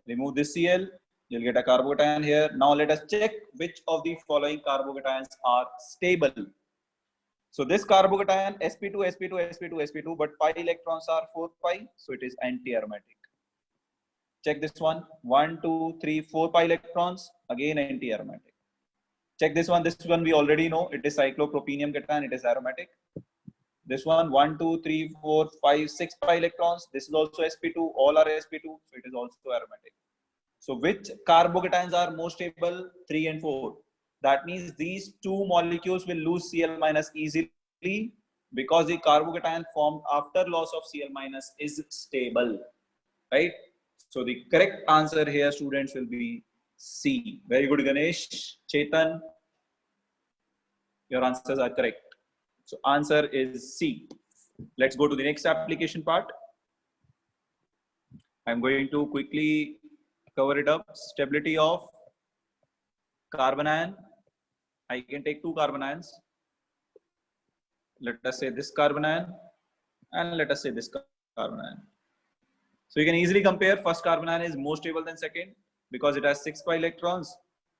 Remove this Cl, you'll get a carbocation here. Now let us check which of the following carbocations are stable. So this carbocation sp2, sp2, sp2, sp2, but pi electrons are 4 pi, so it is anti-aromatic. Check this one, 1, 2, 3, 4 pi electrons, again anti-aromatic. Check this one we already know, it is cyclopropenium cation, it is aromatic. This one, 1, 2, 3, 4, 5, 6 pi electrons, this is also sp2, all are sp2, so it is also aromatic. So which carbocations are more stable? 3 and 4. That means these two molecules will lose Cl minus easily because the carbocation formed after loss of Cl minus is stable, right? So the correct answer here, students, will be C. Very good, Ganesh. Chetan, your answers are correct. So answer is C. Let's go to the next application part. I'm going to quickly cover it up. Stability of carbon ion. I can take two carbon ions. Let us say this carbon ion and let us say this carbon ion. So you can easily compare. First carbon ion is more stable than second because it has 6 pi electrons.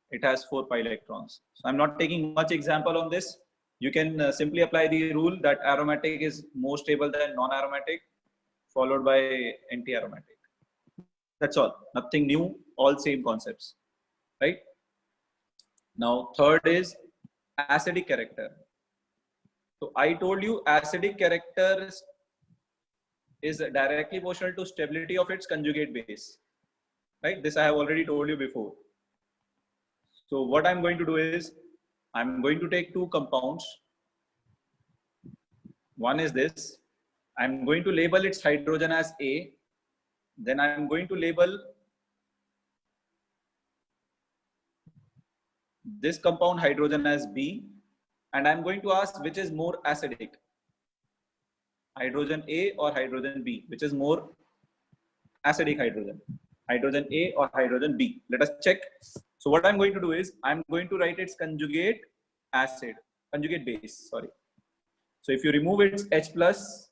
It has 4 pi electrons. So I'm not taking much example on this. You can simply apply the rule that aromatic is more stable than non-aromatic, followed by anti-aromatic. That's all. Nothing new. All same concepts, right? Now third is acidic character. So I told you acidic character is directly proportional to stability of its conjugate base, right? This I have already told you before. So what I'm going to do is I'm going to take two compounds. One is this. I'm going to label its hydrogen as A then I'm going to label this compound hydrogen as B, and I'm going to ask which is more acidic, hydrogen A or hydrogen B, which is more acidic hydrogen, hydrogen A or hydrogen B. Let us check. So what I'm going to do is I'm going to write its conjugate base, sorry. So if you remove its H plus,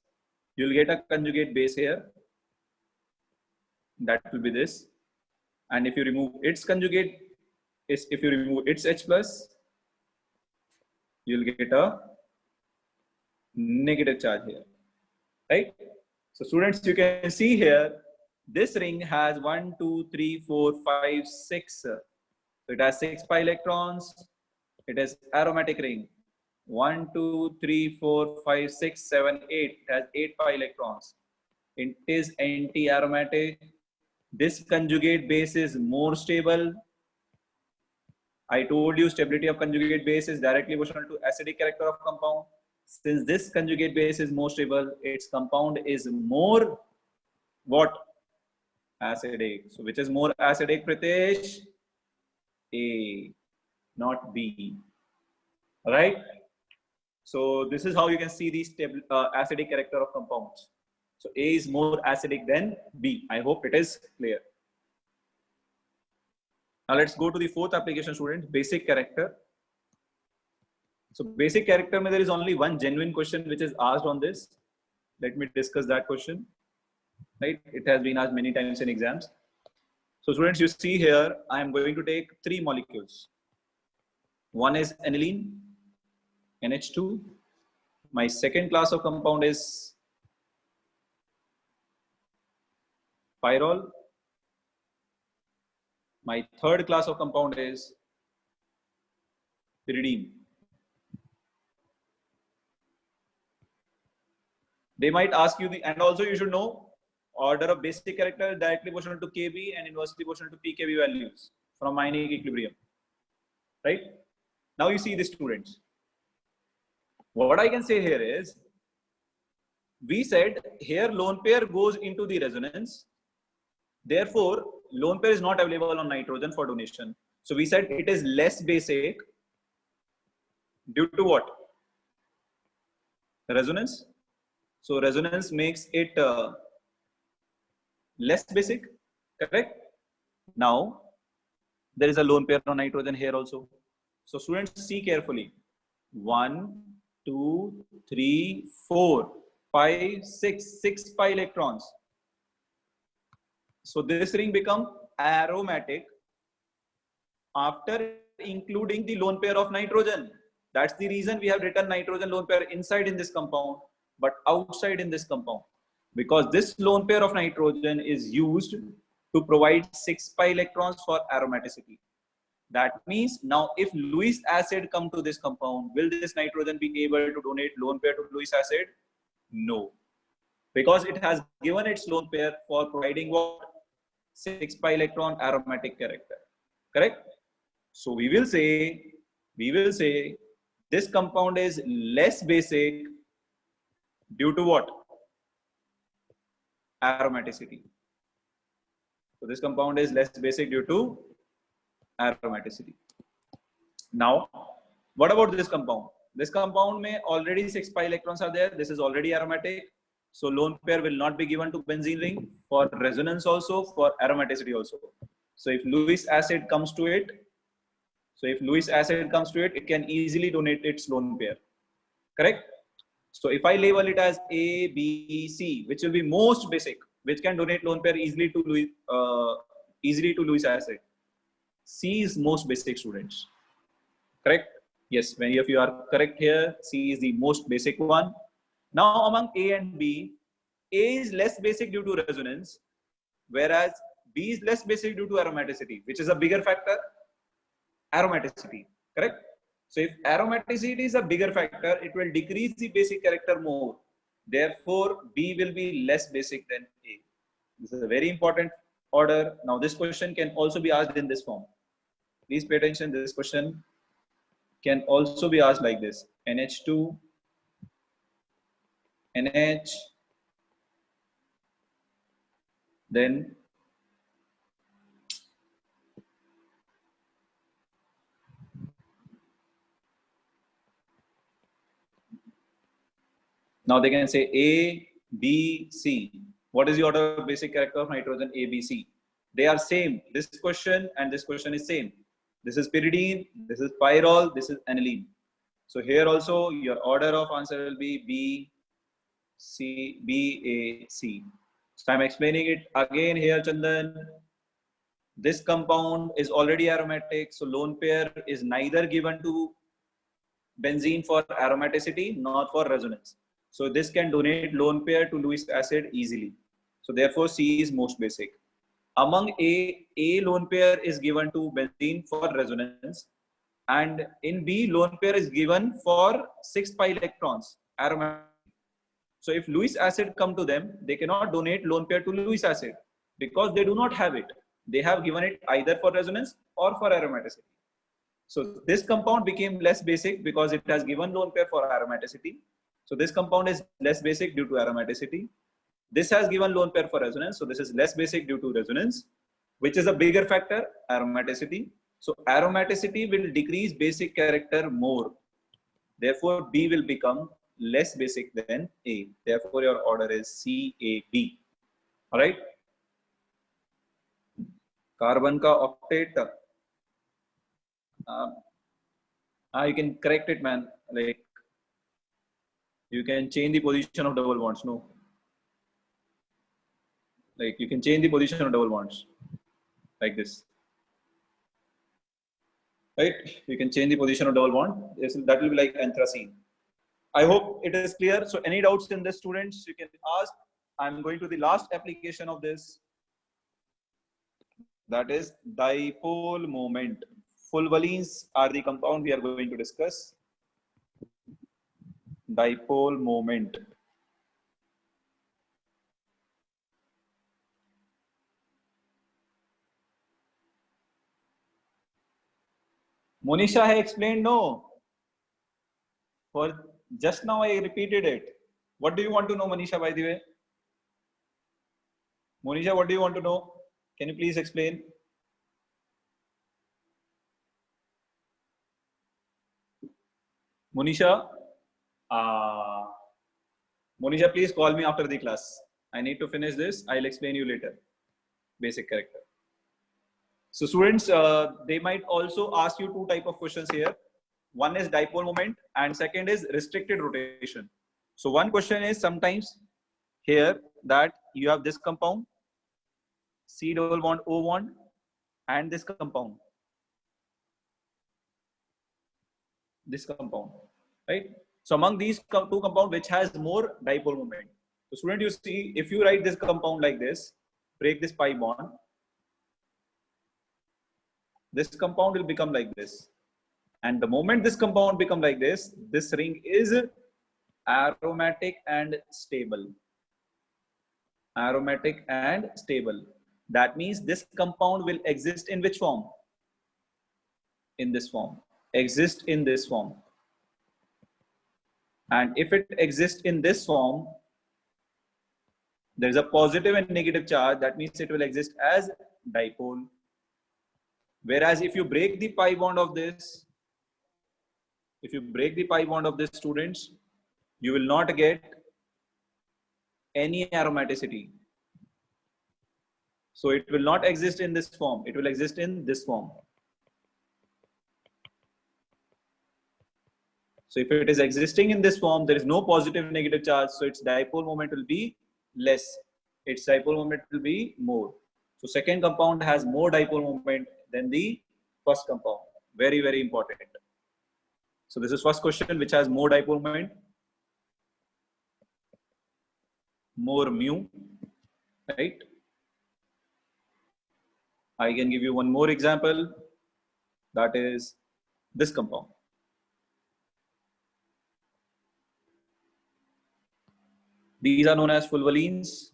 you'll get a conjugate base here. That will be this. And if you remove its conjugate, if you remove its H plus, you'll get a negative charge here, right? So students, you can see here, this ring has 1, 2, 3, 4, 5, 6. So it has 6 pi electrons. It is aromatic ring. 1, 2, 3, 4, 5, 6, 7, 8. It has 8 pi electrons. It is anti-aromatic. This conjugate base is more stable. I told you stability of conjugate base is directly proportional to acidic character of compound. Since this conjugate base is more stable, its compound is more what? Acidic. So which is more acidic, Pritesh? A, not B. All right. So this is how you can see the acidic character of compounds. So A is more acidic than B. I hope it is clear. Now let's go to the fourth application, students, basic character. So basic character, there is only one genuine question which is asked on this. Let me discuss that question. Right? It has been asked many times in exams. So students, you see here, I am going to take 3 molecules. One is aniline, NH2. My second class of compound is pyrrole. My third class of compound is pyridine. They might ask you and also you should know order of basic character directly proportional to Kb and inversely proportional to pKb values from ionic equilibrium. Right? Now you see the students. What I can say here is, we said here lone pair goes into the resonance. Therefore, lone pair is not available on nitrogen for donation. So we said it is less basic due to what? Resonance. So resonance makes it less basic, correct? Now, there is a lone pair on nitrogen here also. So students, see carefully. 1, 2, 3, 4, 5, 6 pi electrons. So this ring become aromatic after including the lone pair of nitrogen. That's the reason we have written nitrogen lone pair inside in this compound, but outside in this compound. Because this lone pair of nitrogen is used to provide 6 pi electrons for aromaticity. That means now if Lewis acid come to this compound, will this nitrogen be able to donate lone pair to Lewis acid? No. Because it has given its lone pair for providing what? 6 pi electron aromatic character. Correct? So we will say this compound is less basic due to what? Aromaticity. So this compound is less basic due to aromaticity. Now, what about this compound? This compound may already 6 pi electrons are there. This is already aromatic. So lone pair will not be given to benzene ring for resonance also, for aromaticity also. So if Lewis acid comes to it, it can easily donate its lone pair. Correct? So if I label it as A, B, C, which will be most basic, which can donate lone pair easily to Lewis acid. C is most basic, students. Correct? Yes, many of you are correct here. C is the most basic one. Now among A and B, A is less basic due to resonance, whereas B is less basic due to aromaticity. Which is a bigger factor? Aromaticity. Correct? So if aromaticity is a bigger factor, it will decrease the basic character more. Therefore, B will be less basic than A. This is a very important order. Now this question can also be asked in this form. Please pay attention. This question can also be asked like this. NH2, NH, Then now they can say A, B, C. What is the order of basic character of nitrogen? A, B, C. They are same. This question and this question is same. This is pyridine, this is pyrrole, this is aniline. So here also your order of answer will be B, C, B, A, C. So I'm explaining it again here, Chandan. This compound is already aromatic. So lone pair is neither given to benzene for aromaticity nor for resonance. So this can donate lone pair to Lewis acid easily. So therefore C is most basic. Among A lone pair is given to benzene for resonance, and in B lone pair is given for 6 pi electrons aromatic. So if Lewis acid come to them, they cannot donate lone pair to Lewis acid because they do not have it. They have given it either for resonance or for aromaticity. So this compound became less basic because it has given lone pair for aromaticity. So this compound is less basic due to aromaticity. This has given lone pair for resonance. So this is less basic due to resonance. Which is a bigger factor? Aromaticity. So aromaticity will decrease basic character more. Therefore, B will become less basic than A. Therefore, your order is C, A, B. All right. Carbon ka octet. You can correct it, man. Like you can change the position of double bonds. No. Like you can change the position of double bonds like this. Right? You can change the position of double bond. That will be like anthracene. I hope it is clear. So any doubts in this, students, you can ask. I'm going to the last application of this. That is dipole moment. Fulvarenes are the compound we are going to discuss. Dipole moment. Monisha, I explained no. For just now I repeated it. What do you want to know, Monisha, by the way? Monisha, what do you want to know? Can you please explain? Monisha, Monisha, please call me after the class. I need to finish this. I'll explain you later. Basic character. So students, they might also ask you two type of questions here. One is dipole moment and second is restricted rotation. So one question is sometimes here that you have this compound, C double bond O bond, and this compound, right? So among these two compounds, which has more dipole moment? So student, you see, if you write this compound like this, break this pi bond, this compound will become like this. And the moment this compound become like this ring is aromatic and stable. Aromatic and stable. That means this compound will exist in which form? In this form. Exist in this form. And if it exists in this form, there is a positive and negative charge. That means it will exist as dipole. Whereas if you break the pi bond of this, students, you will not get any aromaticity. So it will not exist in this form. It will exist in this form. So if it is existing in this form, there is no positive negative charge. So its dipole moment will be less. Its dipole moment will be more. So second compound has more dipole moment than the first compound. Very, very important. So this is first question, which has more dipole moment. More mu, right? I can give you one more example. That is this compound. These are known as fulvarenes.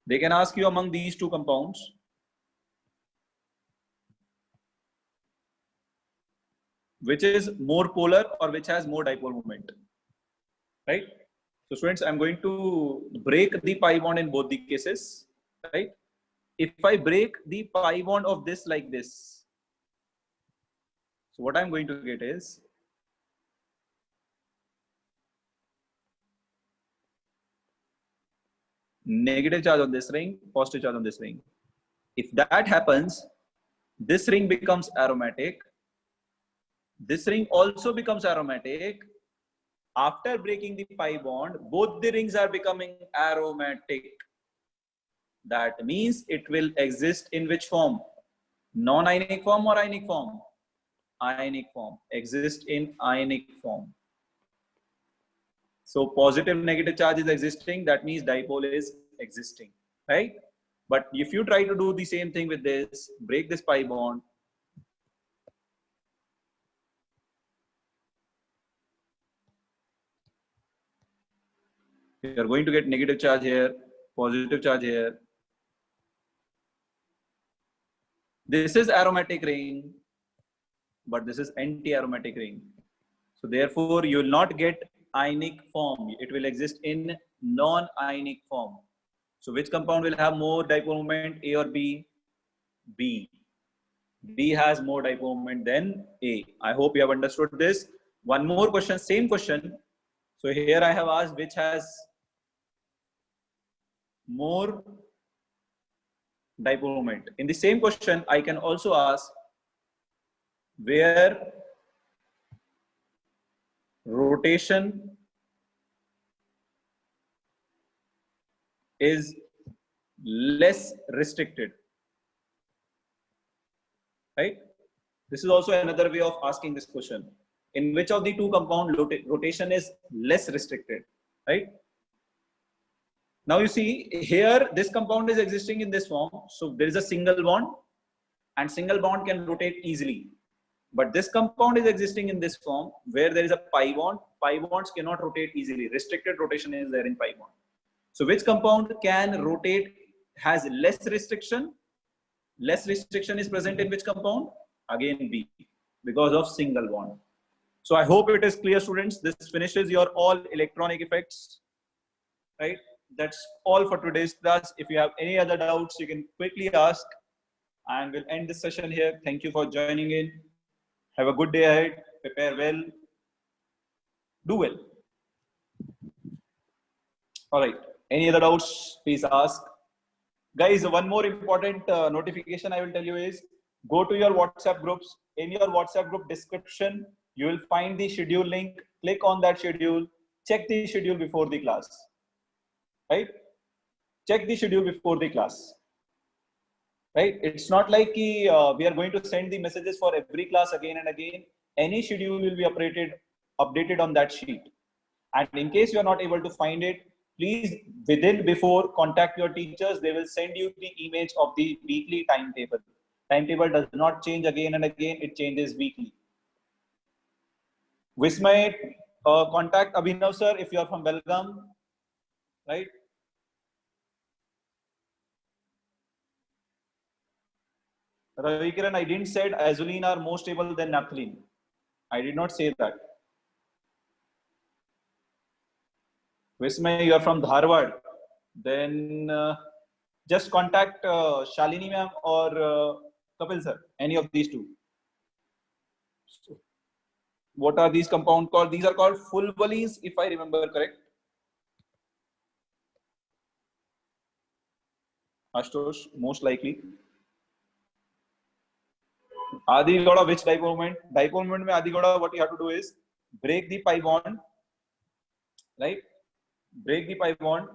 They can ask you among these two compounds, which is more polar or which has more dipole moment, right? So students, I'm going to break the pi bond in both the cases, right? If I break the pi bond of this like this, so what I'm going to get is negative charge on this ring, positive charge on this ring. If that happens, this ring becomes aromatic. This ring also becomes aromatic. After breaking the pi bond, both the rings are becoming aromatic. That means it will exist in which form? Non-ionic form or ionic form? Ionic form. Exist in ionic form. So positive negative charge is existing. That means dipole is existing, right? But if you try to do the same thing with this, break this pi bond, you are going to get negative charge here, positive charge here. This is aromatic ring, but this is anti-aromatic ring. So therefore, you will not get ionic form. It will exist in non-ionic form. So which compound will have more dipole moment, A or B? B. B has more dipole moment than A. I hope you have understood this. One more question, same question. So here I have asked which has more dipole moment. In the same question, I can also ask where rotation is less restricted, right? This is also another way of asking this question. In which of the two compound rotation is less restricted, right? Now you see here, this compound is existing in this form. So there is a single bond and single bond can rotate easily. But this compound is existing in this form where there is a pi bond. Pi bonds cannot rotate easily. Restricted rotation is there in pi bond. So which compound can rotate, has less restriction? Less restriction is present in which compound? Again B, because of single bond. So I hope it is clear, students. This finishes your all electronic effects, right? That's all for today's class. If you have any other doubts, you can quickly ask and we'll end this session here. Thank you for joining in. Have a good day ahead. Prepare well. Do well. All right. Any other doubts, please ask. Guys, one more important notification I will tell you is go to your WhatsApp groups. In your WhatsApp group description, you will find the schedule link. Click on that schedule. Check the schedule before the class. Right? Check the schedule before the class. Right? It's not like we are going to send the messages for every class again and again. Any schedule will be updated on that sheet. And in case you are not able to find it, please before contact your teachers. They will send you the image of the weekly timetable. Timetable does not change again and again. It changes weekly. Vismay, contact Abhinav sir if you are from Belgaum, right? Ravi Kiran, I didn't say azulene are more stable than naphthalene. I did not say that. Vismay, you are from Dharwad. Then just contact Shalini ma'am or Kapil sir, any of these two. What are these compounds called? These are called fulvarenes, if I remember correct. Ashutosh, most likely. Adi Gauda, which dipole moment? Dipole moment mein Adi Gauda, what you have to do is break the pi bond, right? Break the pi bond.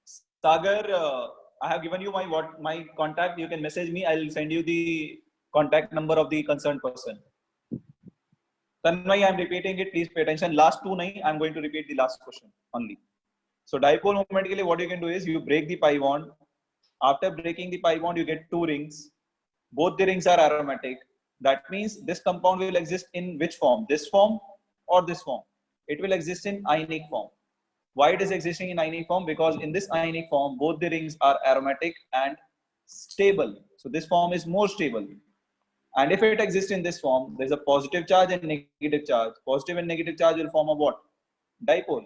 Sagar, I have given you my contact. You can message me. I'll send you the contact number of the concerned person. Tanmay, I'm repeating it. Please pay attention. Last two nahi. I'm going to repeat the last question only. So dipole moment ke liye what you can do is you break the pi bond. After breaking the pi bond, you get two rings. Both the rings are aromatic. That means this compound will exist in which form? This form or this form? It will exist in ionic form. Why it is existing in ionic form? Because in this ionic form, both the rings are aromatic and stable. So this form is more stable. And if it exists in this form, there is a positive charge and negative charge. Positive and negative charge will form a what? Dipole.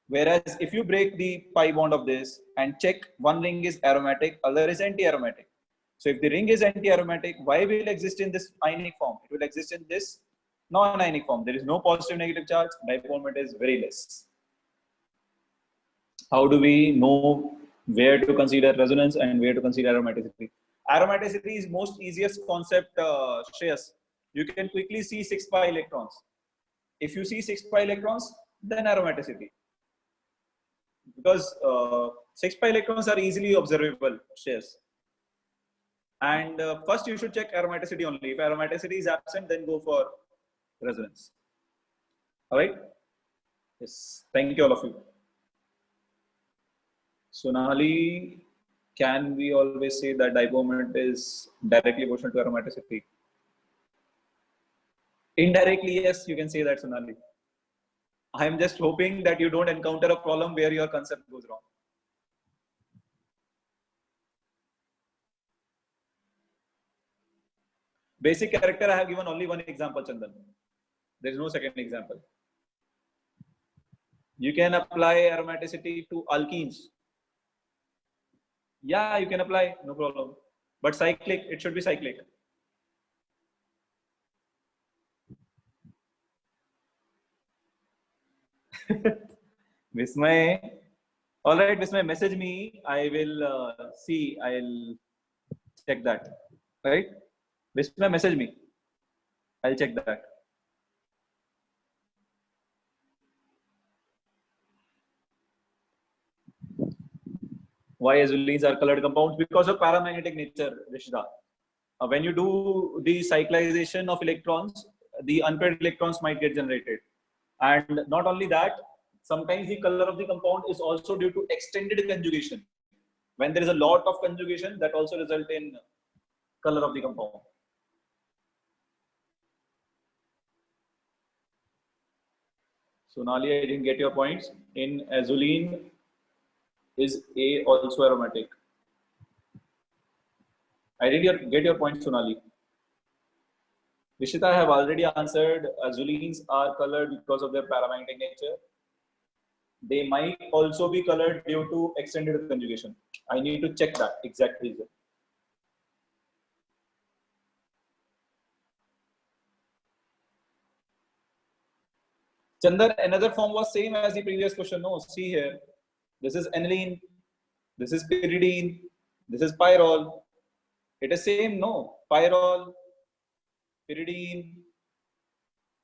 Whereas if you break the pi bond of this and check, one ring is aromatic, other is anti-aromatic. So if the ring is anti-aromatic, why will it exist in this ionic form? It will exist in this non-ionic form. There is no positive negative charge. Dipole moment is very less. How do we know where to consider resonance and where to consider aromaticity? Aromaticity is most easiest concept, Shreyas. You can quickly see 6 pi electrons. If you see 6 pi electrons, then aromaticity. Because 6 pi electrons are easily observable, Shreyas. And first you should check aromaticity only. If aromaticity is absent, then go for resonance. All right? Yes. Thank you, all of you. Sonali, can we always say that dipole moment is directly proportional to aromaticity? Indirectly, yes, you can say that, Sonali. I'm just hoping that you don't encounter a problem where your concept goes wrong. Basic character, I have given only one example, Chandan. There is no second example. You can apply aromaticity to alkenes. Yeah, you can apply, no problem. But cyclic, it should be cyclic. Vismay. All right, Vismay, message me. I will see. I'll check that. Right? Vismay, message me. I'll check that. Why azulenes are colored compounds? Because of paramagnetic nature, Rishda. When you do the cyclization of electrons, the unpaired electrons might get generated. And not only that, sometimes the color of the compound is also due to extended conjugation. When there is a lot of conjugation, that also result in color of the compound. Sonali, I didn't get your points. In azulene, is A also aromatic? I didn't get your point, Sonali. Vishita, I have already answered. Azulenes are colored because of their paramagnetic nature. They might also be colored due to extended conjugation. I need to check that exact reason. Chandar, another form was same as the previous question. No, see here. This is aniline. This is pyridine. This is pyrrole. It is same, no? Pyrrole, pyridine,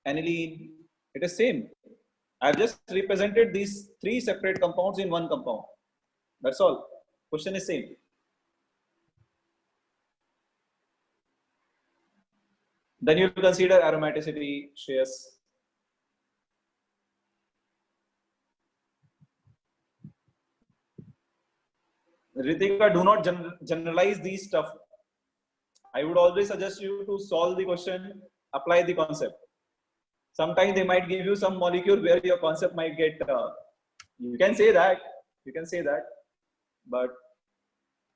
aniline. It is same. I've just represented these three separate compounds in one compound. That's all. Question is same. Then you consider aromaticity, Shreyas. Ritika, do not generalize these stuff. I would always suggest you to solve the question, apply the concept. Sometimes they might give you some molecule where your concept might get, you can say that, but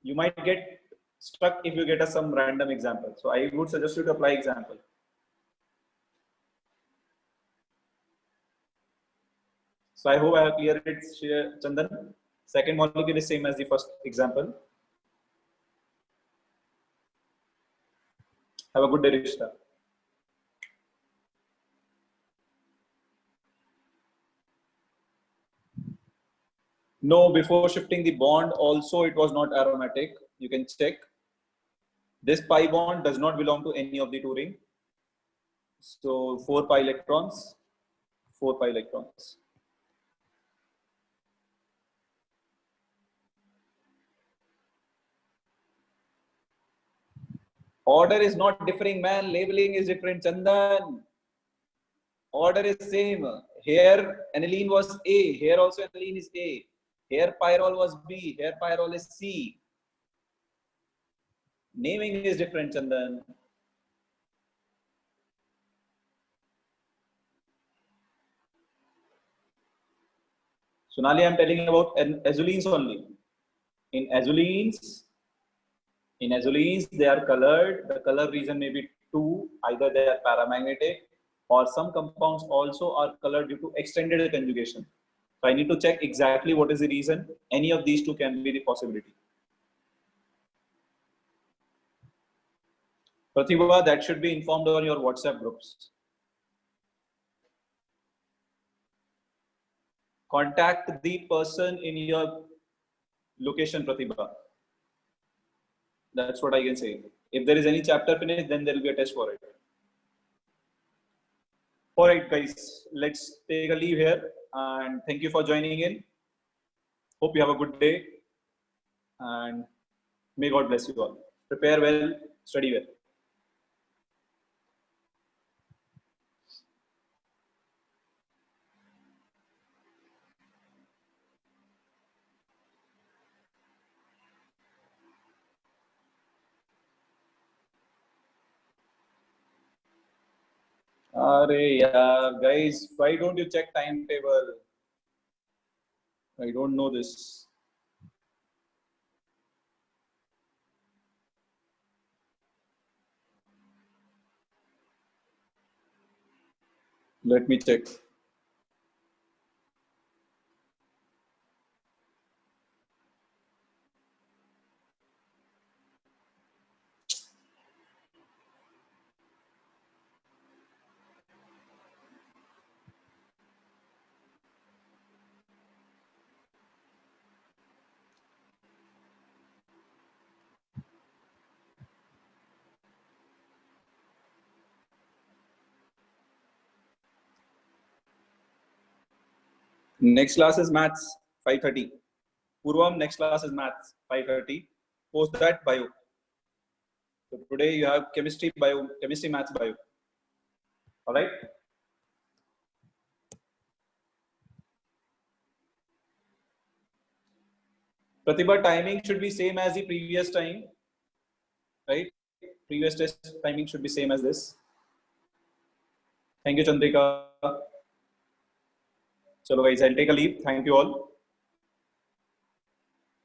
you might get stuck if you get some random example. So I would suggest you to apply example. So I hope I have cleared it, Chandan. Second molecule is same as the first example. Have a good day, Rishta. No, before shifting the bond, also it was not aromatic. You can check. This pi bond does not belong to any of the two rings. So 4 pi electrons, 4 pi electrons. Order is not differing, man. Labeling is different, Chandan. Order is same. Here aniline was A. Here also aniline is A. Here pyrrole was B. Here pyrrole is C. Naming is different, Chandan. Sonali, I'm telling about azulenes only. In azulenes, they are colored. The color reason may be two. Either they are paramagnetic, or some compounds also are colored due to extended conjugation. So I need to check exactly what is the reason. Any of these two can be the possibility. Pratibha, that should be informed on your WhatsApp groups. Contact the person in your location, Pratibha. That's what I can say. If there is any chapter finished, then there will be a test for it. All right, guys, let's take a leave here. And thank you for joining in. Hope you have a good day. And may God bless you all. Prepare well, study well. Guys, why don't you check timetable? I don't know this. Let me check. Next class is maths, 5:30. Purvam, next class is maths, 5:30. Post that, bio. So today you have chemistry, bio, chemistry, maths, bio. All right. Pratibha, timing should be same as the previous time, right? Previous test timing should be same as this. Thank you, Chandrika. Chalo guys, I'll take a leave. Thank you all.